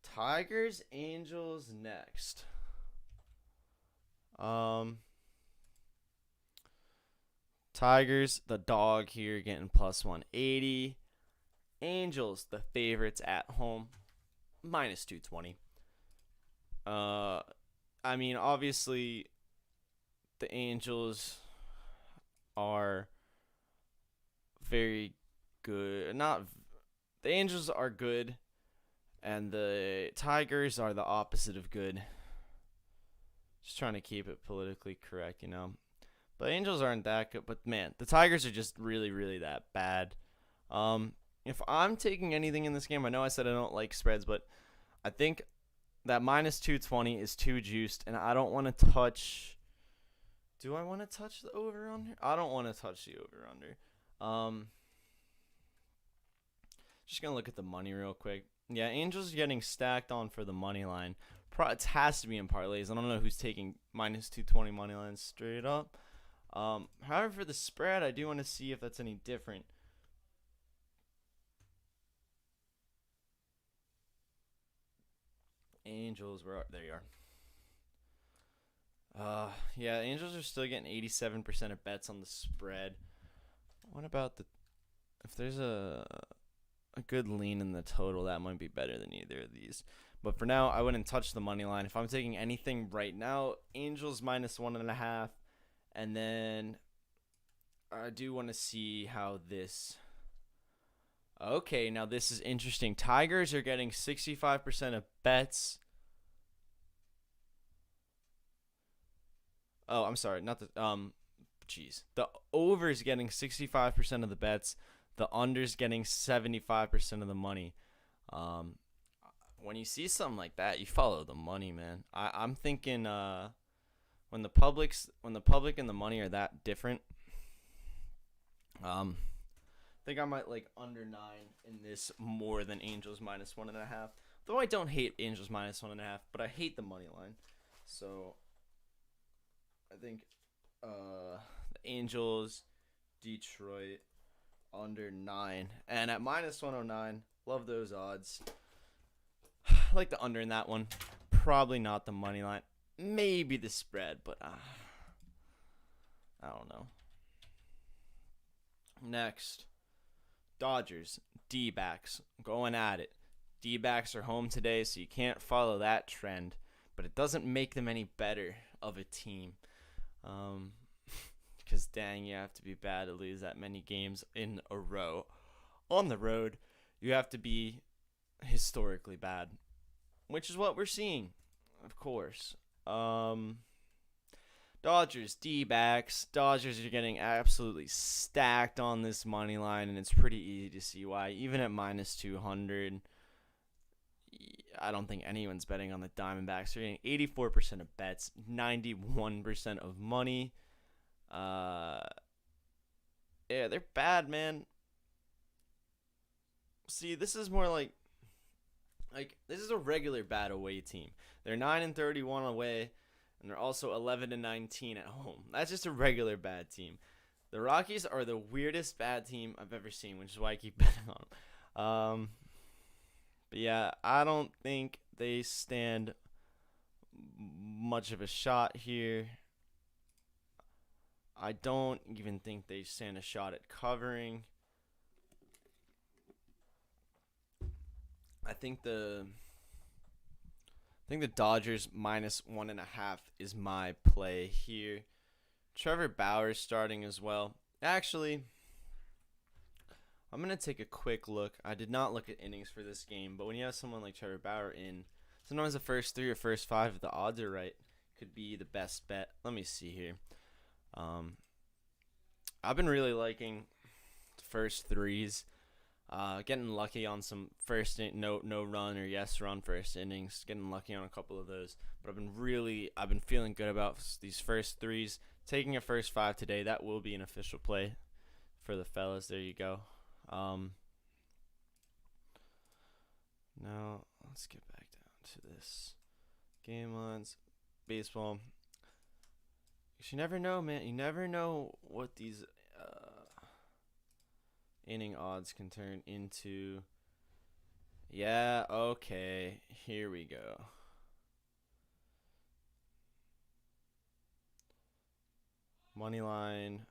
Tigers, Angels next. Tigers, the dog here, getting plus 180. Angels, the favorites at home, minus 220. I mean, obviously, the Angels are very good. Not the Angels are good, and the Tigers are the opposite of good. Just trying to keep it politically correct, you know. But the Angels aren't that good. But man, the Tigers are just really, really that bad. If I'm taking anything in this game, I know I said I don't like spreads, but I think that minus 220 is too juiced, and I don't want to touch. Do I want to touch the over under? I don't want to touch the over under. Just gonna look at the money real quick. Yeah, Angels getting stacked on for the money line. It has to be in parlays. I don't know who's taking minus 220 money lines straight up. However, for the spread, I do want to see if that's any different. Angels, there you are. Yeah, Angels are still getting 87% of bets on the spread. What about if there's a good lean in the total, that might be better than either of these. But for now, I wouldn't touch the money line. If I'm taking anything right now, Angels minus 1.5, and then I do want to see how this. Okay, now this is interesting. Tigers are getting 65% of bets. Oh, I'm sorry, not the The over is getting 65% of the bets. The under's getting 75% of the money. When you see something like that, you follow the money, man. I'm thinking when the public and the money are that different, I think I might like under 9 in this more than Angels minus 1.5. Though I don't hate Angels minus 1.5, but I hate the money line. So I think the Angels, Detroit, under 9. And at minus 109, love those odds. I like the under in that one. Probably not the money line. Maybe the spread, but I don't know. Next, Dodgers, D-backs, going at it. D-backs are home today, so you can't follow that trend, but it doesn't make them any better of a team. Because dang, you have to be bad to lose that many games in a row. On the road, you have to be historically bad, which is what we're seeing, of course. Dodgers D-backs. Dodgers are getting absolutely stacked on this money line, and it's pretty easy to see why. Even at minus 200, I don't think anyone's betting on the Diamondbacks. They're getting 84% of bets, 91% of money. Yeah, they're bad, man. See, this is more like this is a regular bad away team. They're 9-31 away, and they're also 11-19 at home. That's just a regular bad team. The Rockies are the weirdest bad team I've ever seen, which is why I keep betting on them. But yeah, I don't think they stand much of a shot here. I don't even think they stand a shot at covering. I think the Dodgers minus 1.5 is my play here. Trevor Bauer starting as well. Actually, I'm going to take a quick look. I did not look at innings for this game, but when you have someone like Trevor Bauer in, sometimes the first 3 or first 5, if the odds are right, could be the best bet. Let me see here. I've been really liking the first 3s. Getting lucky on some first no run or yes run first innings. Getting lucky on a couple of those, but I've been feeling good about these first 3s. Taking a first 5 today. That will be an official play for the fellas. There you go. Now let's get back down to this game lines, baseball. You never know, man. You never know what these inning odds can turn into. Yeah, okay. Here we go. Money line,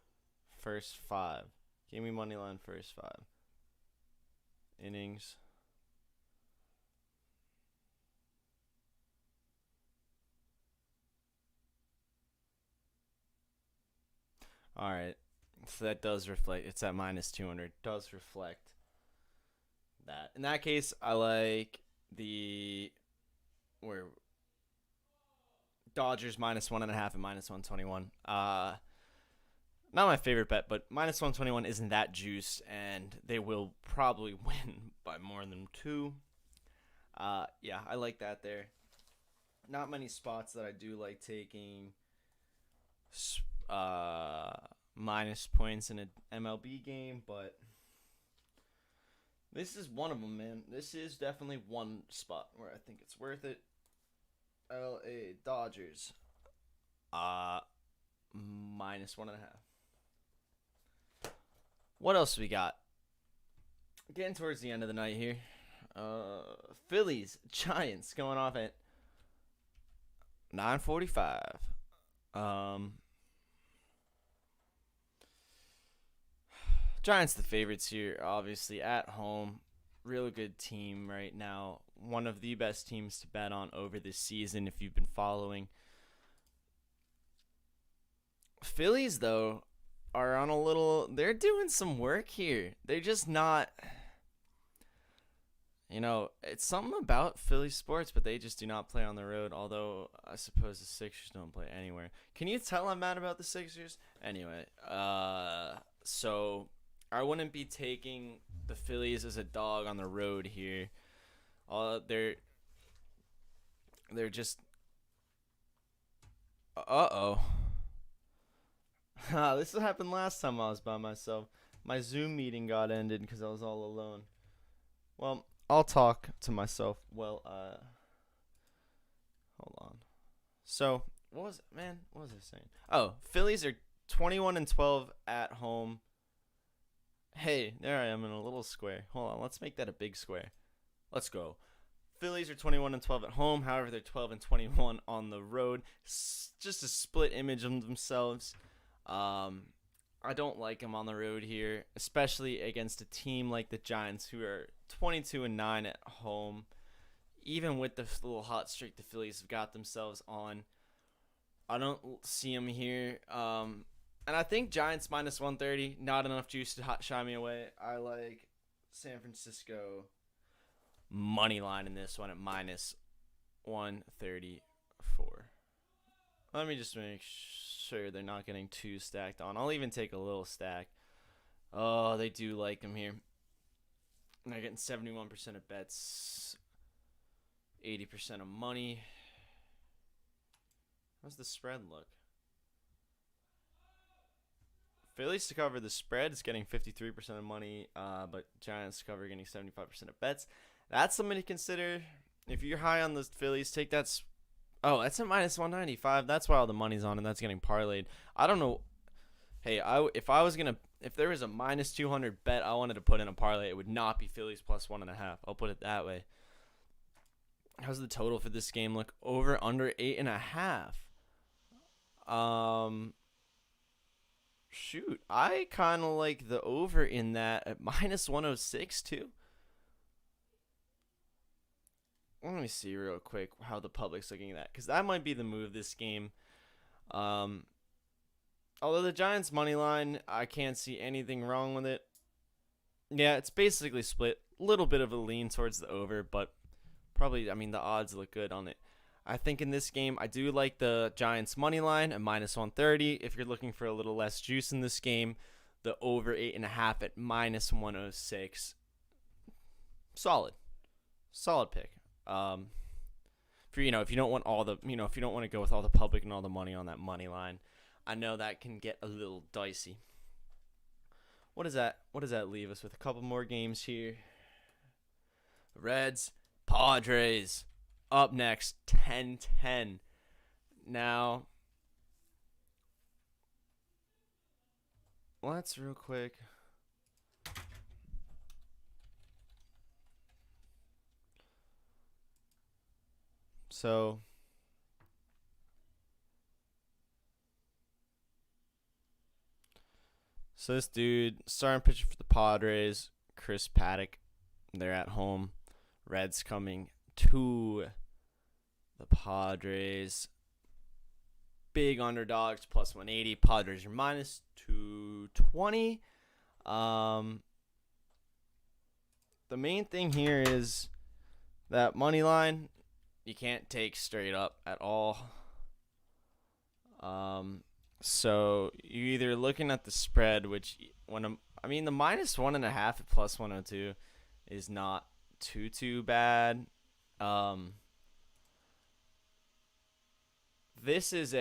first 5. Give me money line, first 5. Innings. All right. So that does reflect. It's at minus 200. Does reflect that. In that case, I like the Dodgers minus 1.5 and minus 121. Not my favorite bet, but minus 121 isn't that juiced, and they will probably win by more than 2. Yeah, I like that there. Not many spots that I do like taking minus points in an MLB game, but this is one of them, man. This is definitely one spot where I think it's worth it. LA Dodgers, minus 1.5. What else we got? Getting towards the end of the night here. Phillies Giants going off at 9:45. Giants the favorites here, obviously at home. Real good team right now. One of the best teams to bet on over this season if you've been following. Phillies, though, are on a little. They're doing some work here. They're just not. It's something about Philly sports, but they just do not play on the road. Although I suppose the Sixers don't play anywhere. Can you tell I'm mad about the Sixers? Anyway, so I wouldn't be taking the Phillies as a dog on the road here. They're just. This happened last time I was by myself. My Zoom meeting got ended because I was all alone. Well, I'll talk to myself. Well, hold on. So, what was I saying? Oh, Phillies are 21-12 at home. Hey, there I am in a little square. Hold on, let's make that a big square. Let's go. Phillies are 21-12 at home. However, they're 12-21 on the road. Just a split image of themselves. I don't like them on the road here, especially against a team like the Giants, who are 22-9 at home. Even with the little hot streak the Phillies have got themselves on, I don't see them here. And I think Giants minus 130, not enough juice to shy me away. I like San Francisco money line in this one at minus 134. Let me just make sure they're not getting too stacked on. I'll even take a little stack. Oh, they do like them here. And they're getting 71% of bets, 80% of money. How's the spread look? Phillies to cover the spread is getting 53% of money, but Giants to cover getting 75% of bets. That's something to consider. If you're high on the Phillies, take that. Oh, that's a minus 195. That's why all the money's on, and that's getting parlayed. I don't know. Hey, if there was a minus 200 bet I wanted to put in a parlay, it would not be Phillies plus 1.5. I'll put it that way. How's the total for this game look? Over under 8.5. Shoot, I kind of like the over in that at minus 106 too. Let me see real quick how the public's looking at that, because that might be the move this game. Although the Giants money line, I can't see anything wrong with it. Yeah, it's basically split. A little bit of a lean towards the over, but probably, I mean, the odds look good on it. I think in this game, I do like the Giants money line at minus 130. If you're looking for a little less juice in this game, the over 8.5 at minus 106. Solid pick. If you don't want all the, if you don't want to go with all the public and all the money on that money line, I know that can get a little dicey. What does that leave us with? A couple more games here. Reds, Padres, up next, 10-10. Now, let's real quick. So this dude, starting pitcher for the Padres, Chris Paddock. They're at home. Reds coming to the Padres. Big underdogs, plus 180. Padres are minus 220. The main thing here is that money line you can't take straight up at all. So you're either looking at the spread, which the minus 1.5 at plus 102 is not too bad. This is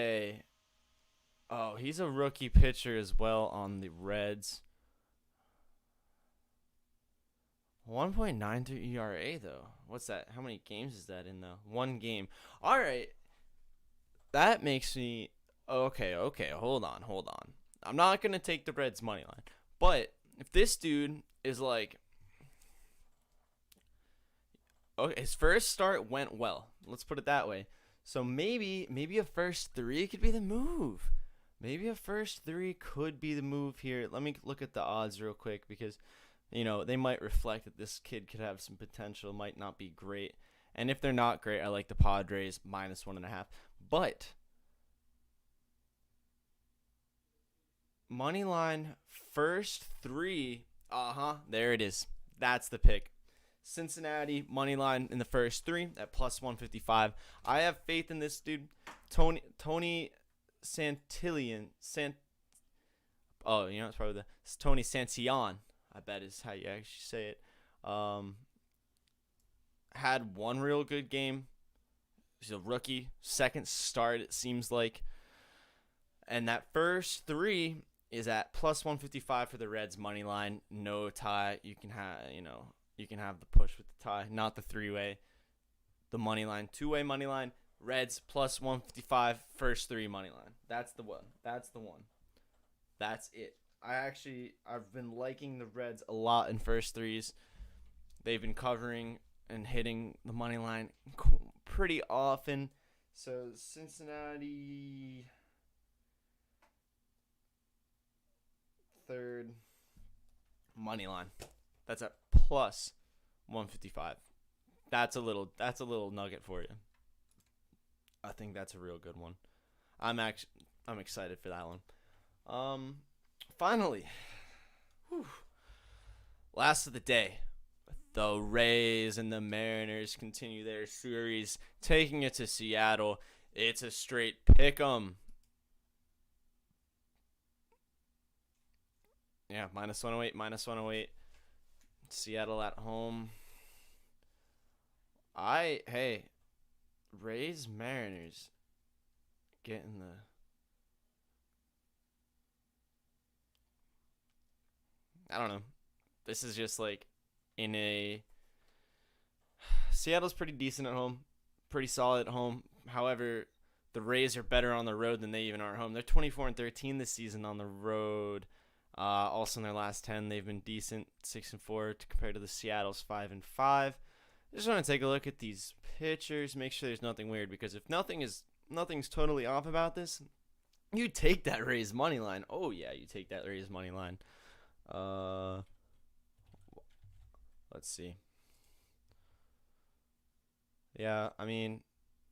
he's a rookie pitcher as well on the Reds. 1.93 ERA though. What's that? How many games is that in though? One game. All right. That makes me okay. Hold on. I'm not gonna take the Reds money line, but if this dude is like, okay, his first start went well. Let's put it that way. So maybe a first three could be the move. Maybe a first three could be the move here. Let me look at the odds real quick because, they might reflect that this kid could have some potential, might not be great. And if they're not great, I like the Padres minus 1.5. But money line first three, there it is. That's the pick. Cincinnati money line in the first three at plus 155. I have faith in this dude, Tony Santillan. It's probably it's Tony Santillan. I bet is how you actually say it. Had one real good game. He's a rookie, second start it seems like, and that first three is at plus 155 for the Reds money line. No tie. You can have the push with the tie, not the three-way. The money line, two-way money line. Reds plus 155, first three money line. That's the one. That's it. I've been liking the Reds a lot in first threes. They've been covering and hitting the money line pretty often. So Cincinnati third money line. That's at plus 155. That's a little nugget for you. I think that's a real good one. I'm excited for that one. Finally, last of the day. The Rays and the Mariners continue their series, taking it to Seattle. It's a straight pick 'em. Yeah, minus 108, minus 108. Seattle at home. Hey, Rays Mariners getting the. I don't know. This is just like in a. Seattle's pretty decent at home, pretty solid at home. However, the Rays are better on the road than they even are at home. They're 24-13 this season on the road. Also, in their last 10, they've been decent, 6-4 compared to the Seattle's 5-5. Just want to take a look at these pitchers, make sure there's nothing weird, because if nothing's totally off about this, you take that Rays money line. Oh yeah, you take that Rays money line. Uh, let's see. Yeah, I mean,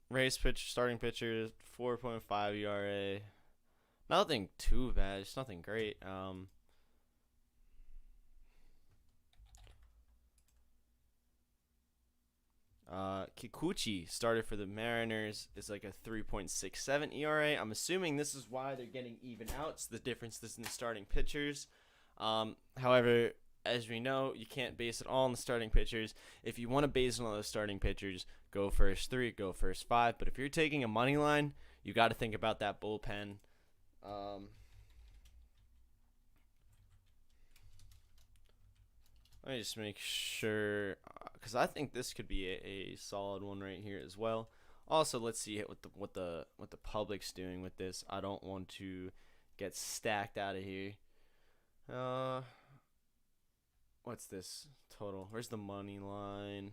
Rays starting pitcher 4.5 ERA. Nothing too bad. It's nothing great. Kikuchi started for the Mariners is like a 3.67 ERA. I'm assuming this is why they're getting even outs. The difference is in the starting pitchers. However, as we know, you can't base it all on the starting pitchers. If you want to base it on those starting pitchers, go first 3, go first 5. But if you're taking a money line, you got to think about that bullpen. Let me just make sure, because I think this could be a solid one right here as well. Also, let's see what the public's doing with this. I don't want to get stacked out of here. What's this total? Where's the money line?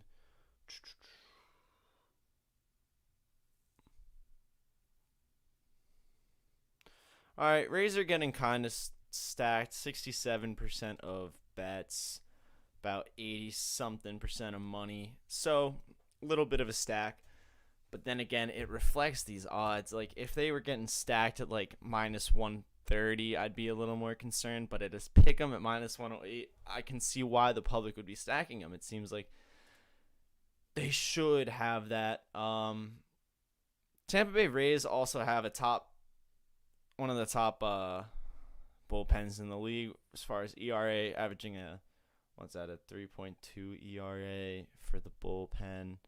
All right, Rays are getting kind of stacked. 67% of bets, about 80 something percent of money. So, a little bit of a stack. But then again, it reflects these odds. Like, if they were getting stacked at like minus 130, I'd be a little more concerned. But at just pick them at minus 108, I can see why the public would be stacking them. It seems like they should have that. Tampa Bay Rays also have one of the top bullpens in the league as far as ERA, averaging a 3.2 ERA for the bullpen.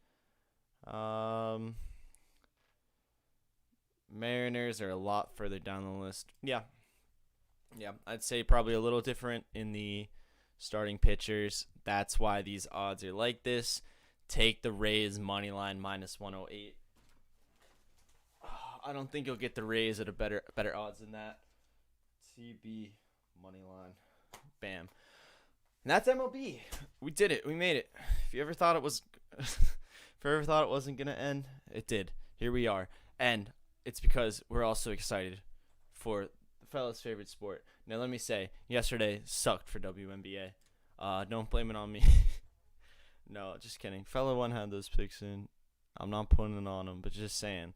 Mariners are a lot further down the list. Yeah, I'd say probably a little different in the starting pitchers. That's why these odds are like this. Take the Rays money line minus 108. I don't think you'll get the Rays at a better odds than that. TB money line. Bam. And that's MLB. We did it. We made it. If you ever thought it wasn't gonna end, it did. Here we are. And it's because we're all so excited for the fella's favorite sport. Now let me say, yesterday sucked for WNBA. Don't blame it on me. No, just kidding. Fella one had those picks in. I'm not putting it on him, but just saying.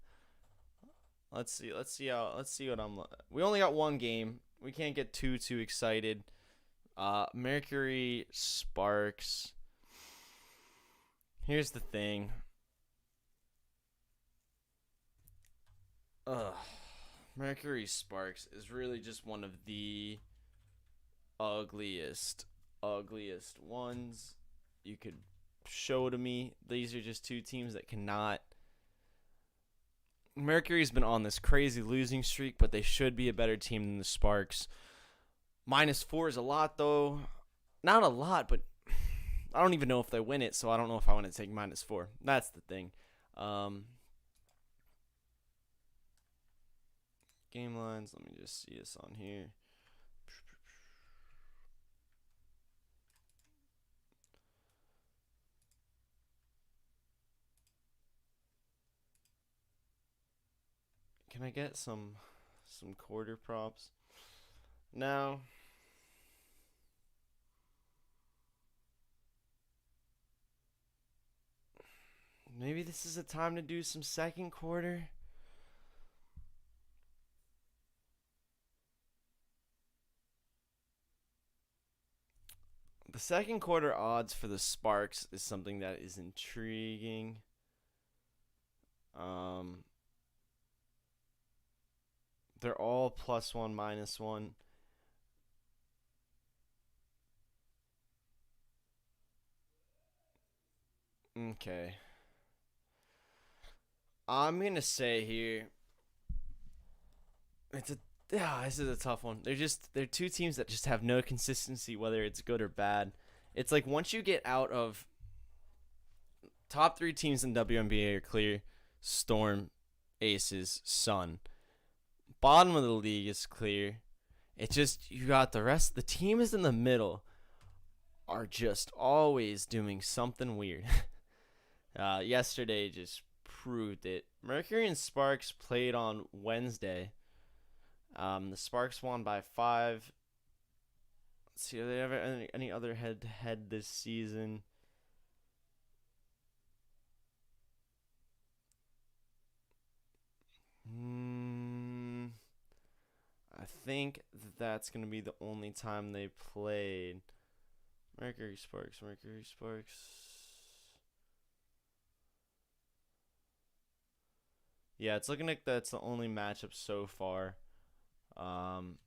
Let's see what I'm. We only got one game. We can't get too excited. Mercury Sparks. Here's the thing. Mercury Sparks is really just one of the ugliest ones you could show to me. These are just two teams that cannot. Mercury's been on this crazy losing streak, but they should be a better team than the Sparks. -4 is a lot, though. Not a lot, but I don't even know if they win it, so I don't know if I want to take -4. That's the thing. Game lines. Let me just see this on here. Can I get some quarter props? No. Maybe this is a time to do some second quarter. The second quarter odds for the Sparks is something that is intriguing. They're all +1, -1. Okay. I'm gonna say here it's a yeah, this is a tough one. They're two teams that just have no consistency whether it's good or bad. It's like once you get out of top 3 teams in WNBA are clear, Storm, Aces, Sun. Bottom of the league is clear. It just you got the rest. The teams in the middle are just always doing something weird. Yesterday just proved it. Mercury and Sparks played on Wednesday. The Sparks won by 5. Let's see, do they have any other head-to-head this season? I think that's going to be the only time they played. Mercury Sparks. Yeah, it's looking like that's the only matchup so far. Um,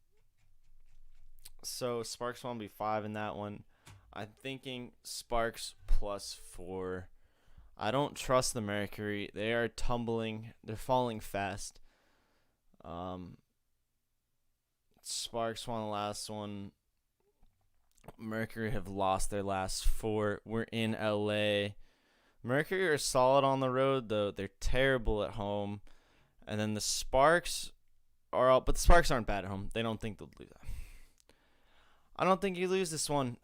so Sparks won by 5 in that one. I'm thinking Sparks +4. I don't trust the Mercury. They are tumbling. They're falling fast. Sparks won the last one. Mercury have lost their last 4. We're in LA. Mercury are solid on the road though. They're terrible at home. And then the Sparks are all, but the Sparks aren't bad at home. They don't think they'll lose that. I don't think you lose this one.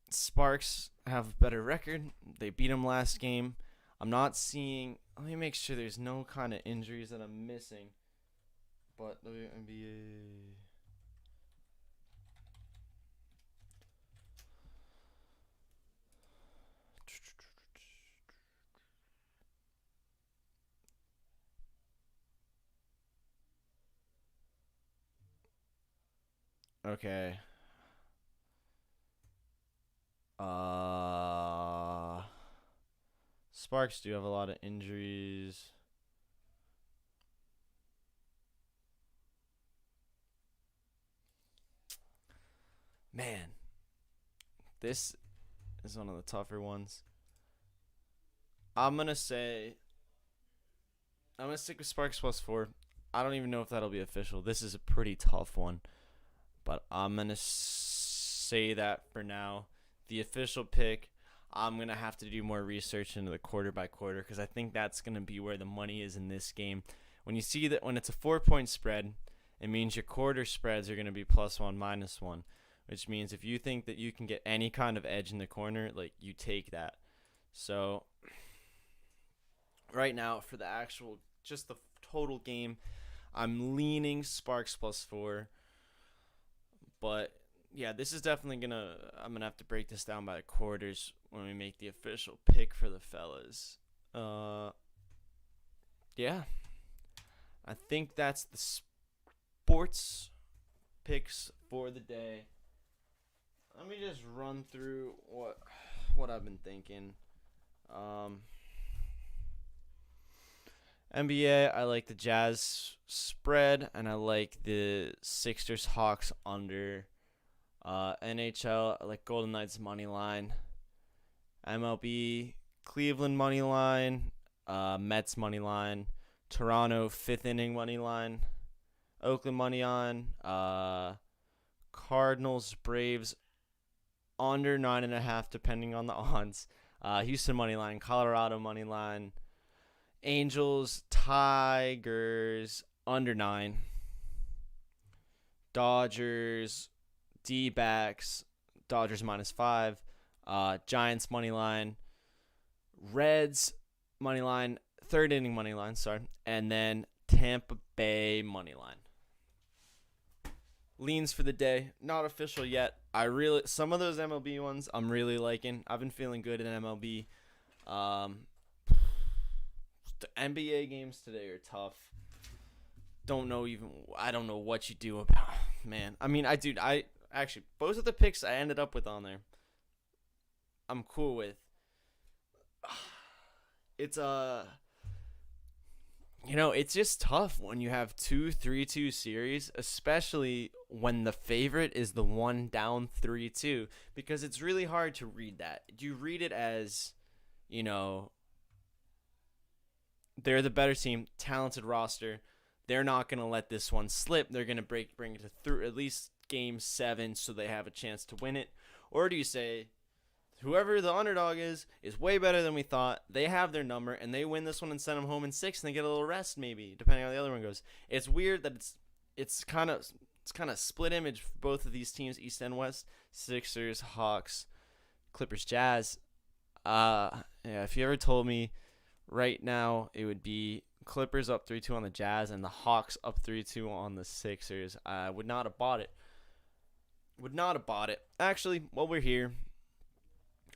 Sparks have a better record. They beat them last game. I'm not seeing. Let me make sure there's no kind of injuries that I'm missing. But the NBA. Okay. Sparks do have a lot of injuries. Man, this is one of the tougher ones. I'm gonna say I'm gonna stick with Sparks +4. I don't even know if that'll be official. This is a pretty tough one, but I'm gonna say that for now. The official pick, I'm gonna have to do more research into the quarter by quarter because I think that's gonna be where the money is in this game. When you see that when it's a 4-point spread, it means your quarter spreads are gonna be +1, -1, which means if you think that you can get any kind of edge in the corner, like you take that. So right now for the actual just the total game, I'm leaning Sparks +4. But yeah, this is definitely I'm gonna have to break this down by the quarters when we make the official pick for the fellas. Yeah, I think that's the sports picks for the day. Let me just run through what I've been thinking. NBA, I like the Jazz spread, and I like the Sixers Hawks under. NHL, I like Golden Knights money line. MLB, Cleveland money line. Mets money line. Toronto 5th inning money line. Oakland money on. Cardinals, Braves under 9.5 depending on the odds. Houston money line. Colorado money line. Angels, Tigers under 9. Dodgers, D-backs, Dodgers -5. Giants money line. Reds money line. 3rd inning money line. Sorry, and then Tampa Bay money line. Leans for the day, not official yet. Some of those MLB ones I'm really liking. I've been feeling good in MLB. The NBA games today are tough. I don't know what you do about, man. I mean, I actually both of the picks I ended up with on there, I'm cool with. It's It's just tough when you have 2-3-2 series, especially when the favorite is the one down 3-2, because it's really hard to read that. Do you read it as, you know, they're the better team, talented roster. They're not going to let this one slip. They're going to bring it to at least game 7 so they have a chance to win it? Or do you say, whoever the underdog is way better than we thought. They have their number, and they win this one and send them home in 6, and they get a little rest maybe, depending on how the other one goes. It's weird that it's kind of split image for both of these teams, East and West. Sixers, Hawks, Clippers, Jazz. If you ever told me right now it would be Clippers up 3-2 on the Jazz and the Hawks up 3-2 on the Sixers, I would not have bought it. Actually, while we're here,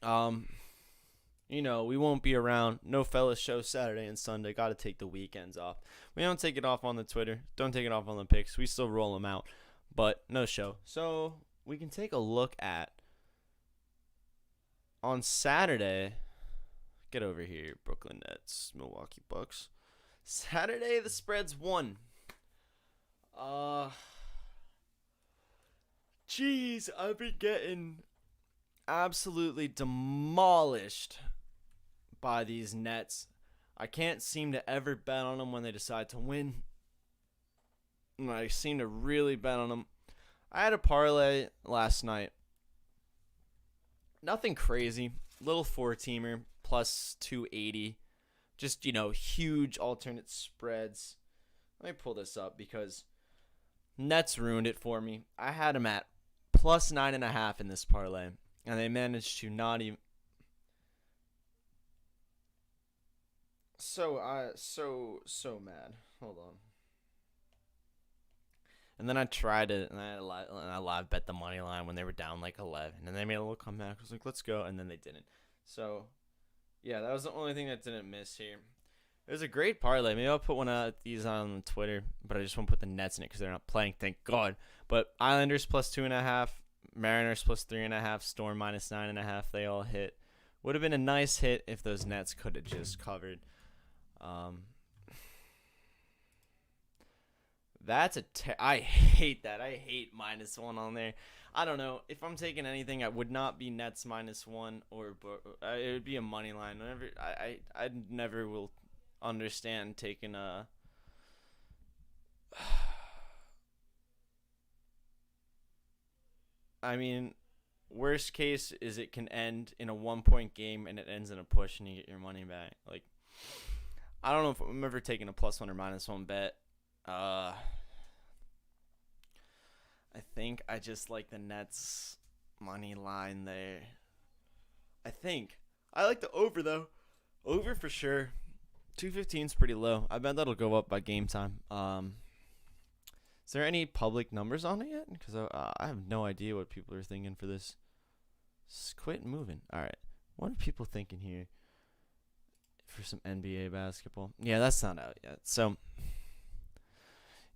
we won't be around. No fellas show Saturday and Sunday. Got to take the weekends off. We don't take it off on the Twitter. Don't take it off on the picks. We still roll them out, but no show. So we can take a look at on Saturday. Get over here, Brooklyn Nets, Milwaukee Bucks. Saturday the spread's 1. Jeez, I've been getting absolutely demolished by these Nets. I can't seem to ever bet on them when they decide to win. I seem to really bet on them. I had a parlay last night. Nothing crazy. Little 4-teamer plus 280. Just, huge alternate spreads. Let me pull this up because Nets ruined it for me. I had them at plus 9.5 in this parlay. And they managed to not even. So mad. Hold on. And then I tried it, and I live bet the money line when they were down like 11, and they made a little comeback. I was like, let's go, and then they didn't. So, yeah, that was the only thing that didn't miss here. It was a great parlay. Maybe I'll put one of these on Twitter, but I just won't put the Nets in it because they're not playing. Thank God. But Islanders plus 2.5. Mariners plus 3.5, Storm minus 9.5. They all hit. Would have been a nice hit if those Nets could have just covered. I hate that. I hate -1 on there. I don't know if I'm taking anything. I would not be Nets -1 or it would be a money line. I never will understand taking a. I mean, worst case is it can end in a 1-point game and it ends in a push and you get your money back. Like, I don't know if I'm ever taking a +1 or -1 bet. I think I just like the Nets money line there. I think I like the over though. Over for sure. 215 is pretty low. I bet that'll go up by game time. Is there any public numbers on it yet? Because I have no idea what people are thinking for this. Just quit moving. All right. What are people thinking here for some NBA basketball? Yeah, that's not out yet. So,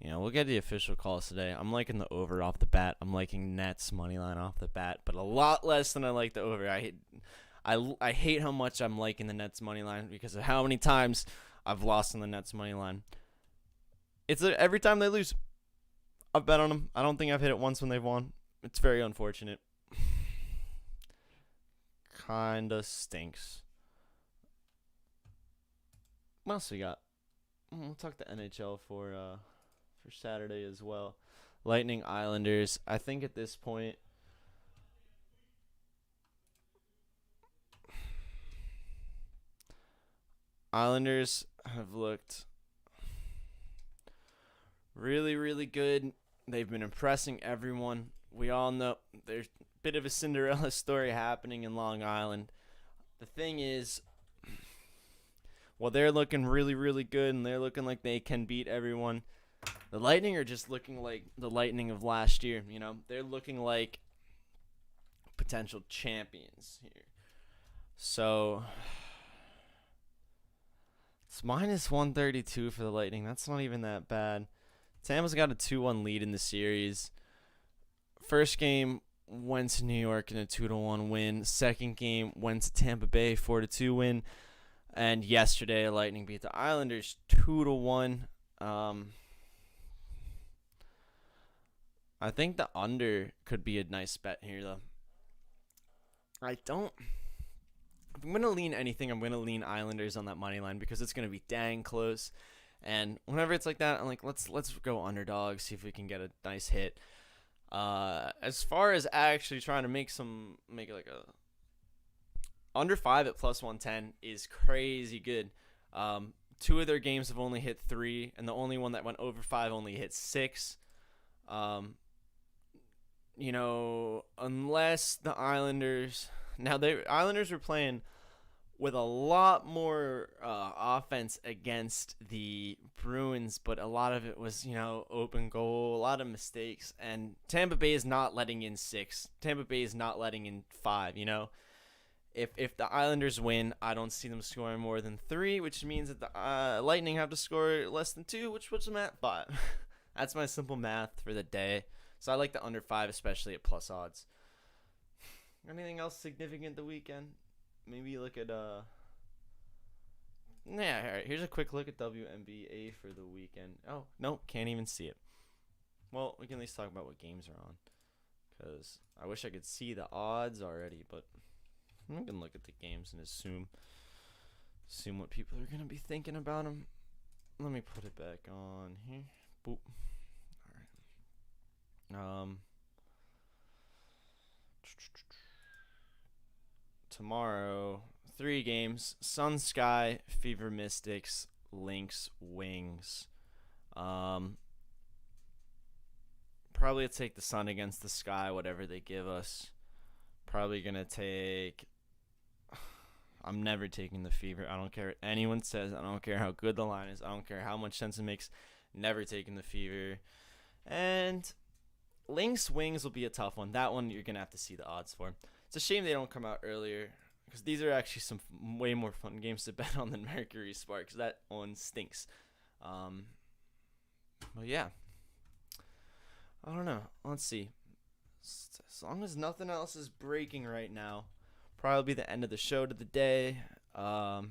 we'll get the official calls today. I'm liking the over off the bat. I'm liking Nets money line off the bat, but a lot less than I like the over. I hate how much I'm liking the Nets money line because of how many times I've lost on the Nets money line. It's every time they lose. I've bet on them. I don't think I've hit it once when they've won. It's very unfortunate. Kinda stinks. What else we got? We'll talk the NHL for Saturday as well. Lightning Islanders. I think at this point, Islanders have looked really, really good. They've been impressing everyone. We all know there's a bit of a Cinderella story happening in Long Island. The thing is, while they're looking really, really good and they're looking like they can beat everyone, the Lightning are just looking like the Lightning of last year. They're looking like potential champions here. So it's -132 for the Lightning. That's not even that bad. Tampa's got a 2-1 lead in the series. First game went to New York in a 2-1 win. Second game went to Tampa Bay 4-2 win. And yesterday, Lightning beat the Islanders 2-1. I think the under could be a nice bet here, though. I don't. If I'm gonna lean anything, I'm gonna lean Islanders on that money line because it's gonna be dang close. And whenever it's like that, I'm like, let's go underdog, see if we can get a nice hit. As far as actually trying to make like a under 5 at plus 110 is crazy good. Two of their games have only hit 3, and the only one that went over 5 only hit 6. Unless the Islanders. Now, the Islanders were playing with a lot more offense against the Bruins, but a lot of it was, open goal, a lot of mistakes. And Tampa Bay is not letting in 6. Tampa Bay is not letting in 5, If the Islanders win, I don't see them scoring more than 3, which means that the Lightning have to score less than 2, which puts them at 5. That's my simple math for the day. So I like the under 5, especially at plus odds. Anything else significant the weekend? Maybe look at all right. Here's a quick look at WNBA for the weekend. Oh, no, can't even see it. Well, we can at least talk about what games are on, because I wish I could see the odds already, but we can look at the games and assume what people are gonna be thinking about them. Let me put it back on here. Boop. All right. Tomorrow, 3 games: Sun Sky, Fever Mystics, Lynx Wings. Probably take the Sun against the Sky, whatever they give us. Probably gonna take. I'm never taking the Fever. I don't care what anyone says. I don't care how good the line is. I don't care how much sense it makes. Never taking the Fever. And Lynx Wings will be a tough one. That one you're gonna have to see the odds for. It's a shame they don't come out earlier, because these are actually some way more fun games to bet on than Mercury Sparks. That one stinks. But yeah, I don't know. Let's see. As long as nothing else is breaking right now, probably the end of the show to the day. Shout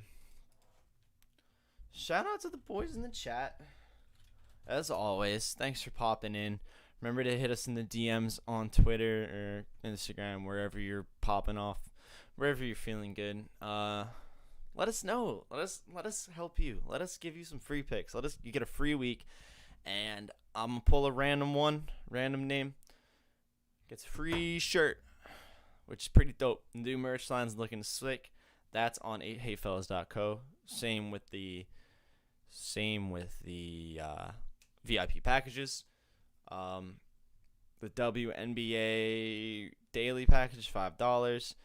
out to the boys in the chat. As always, thanks for popping in. Remember to hit us in the DMs on Twitter or Instagram, wherever you're popping off, wherever you're feeling good. Let us know. Let us help you. Let us give you some free picks. You get a free week, and I'm gonna pull a random name. Gets a free shirt, which is pretty dope. The new merch line's looking slick. That's on heyfellas.co. Same with the VIP packages. The WNBA daily package, $5.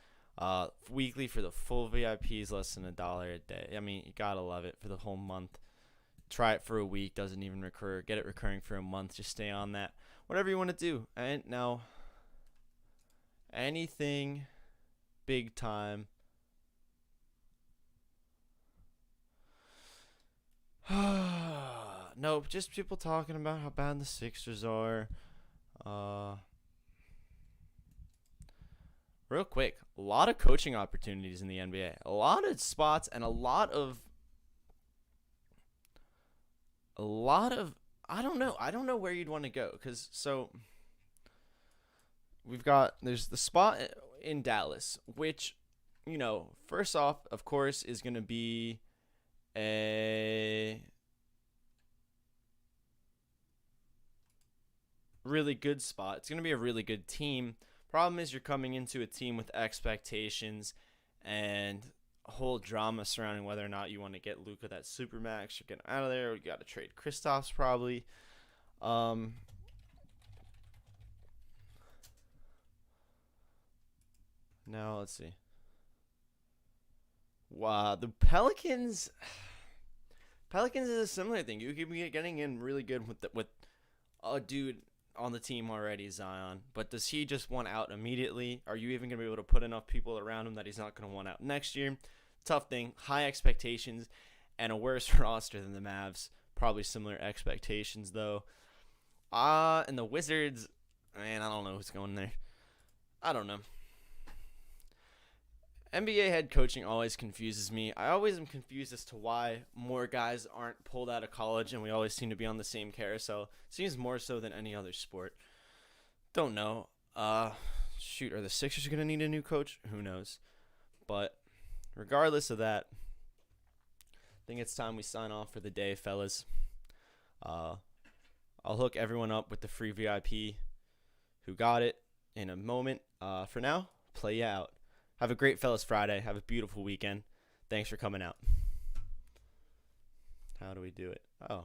Weekly for the full VIPs, less than $1 a day. I mean, you gotta love it for the whole month. Try it for a week, doesn't even recur. Get it recurring for a month. Just stay on that. Whatever you want to do. And now, anything big time. Nope, just people talking about how bad the Sixers are. Real quick, a lot of coaching opportunities in the NBA. A lot of spots and a lot of I don't know where you'd want to go, cuz there's the spot in Dallas, which first off, of course, is going to be a really good spot. It's going to be a really good team. Problem is, you're coming into a team with expectations and a whole drama surrounding whether or not you want to get Luka that supermax or get out of there. You got to trade Kristaps probably. Now let's see. Wow, the Pelicans. Pelicans is a similar thing. You could be getting in really good with a dude on the team already, Zion. But does he just want out immediately? Are you even going to be able to put enough people around him that he's not going to want out next year? Tough thing. High expectations and a worse roster than the Mavs. Probably similar expectations, though. And the Wizards, man, I don't know who's going there. I don't know. NBA head coaching always confuses me. I always am confused as to why more guys aren't pulled out of college and we always seem to be on the same carousel. Seems more so than any other sport. Don't know. Shoot, are the Sixers going to need a new coach? Who knows? But regardless of that, I think it's time we sign off for the day, fellas. I'll hook everyone up with the free VIP who got it in a moment. For now, play out. Have a great Fellas Friday. Have a beautiful weekend. Thanks for coming out. How do we do it? Oh.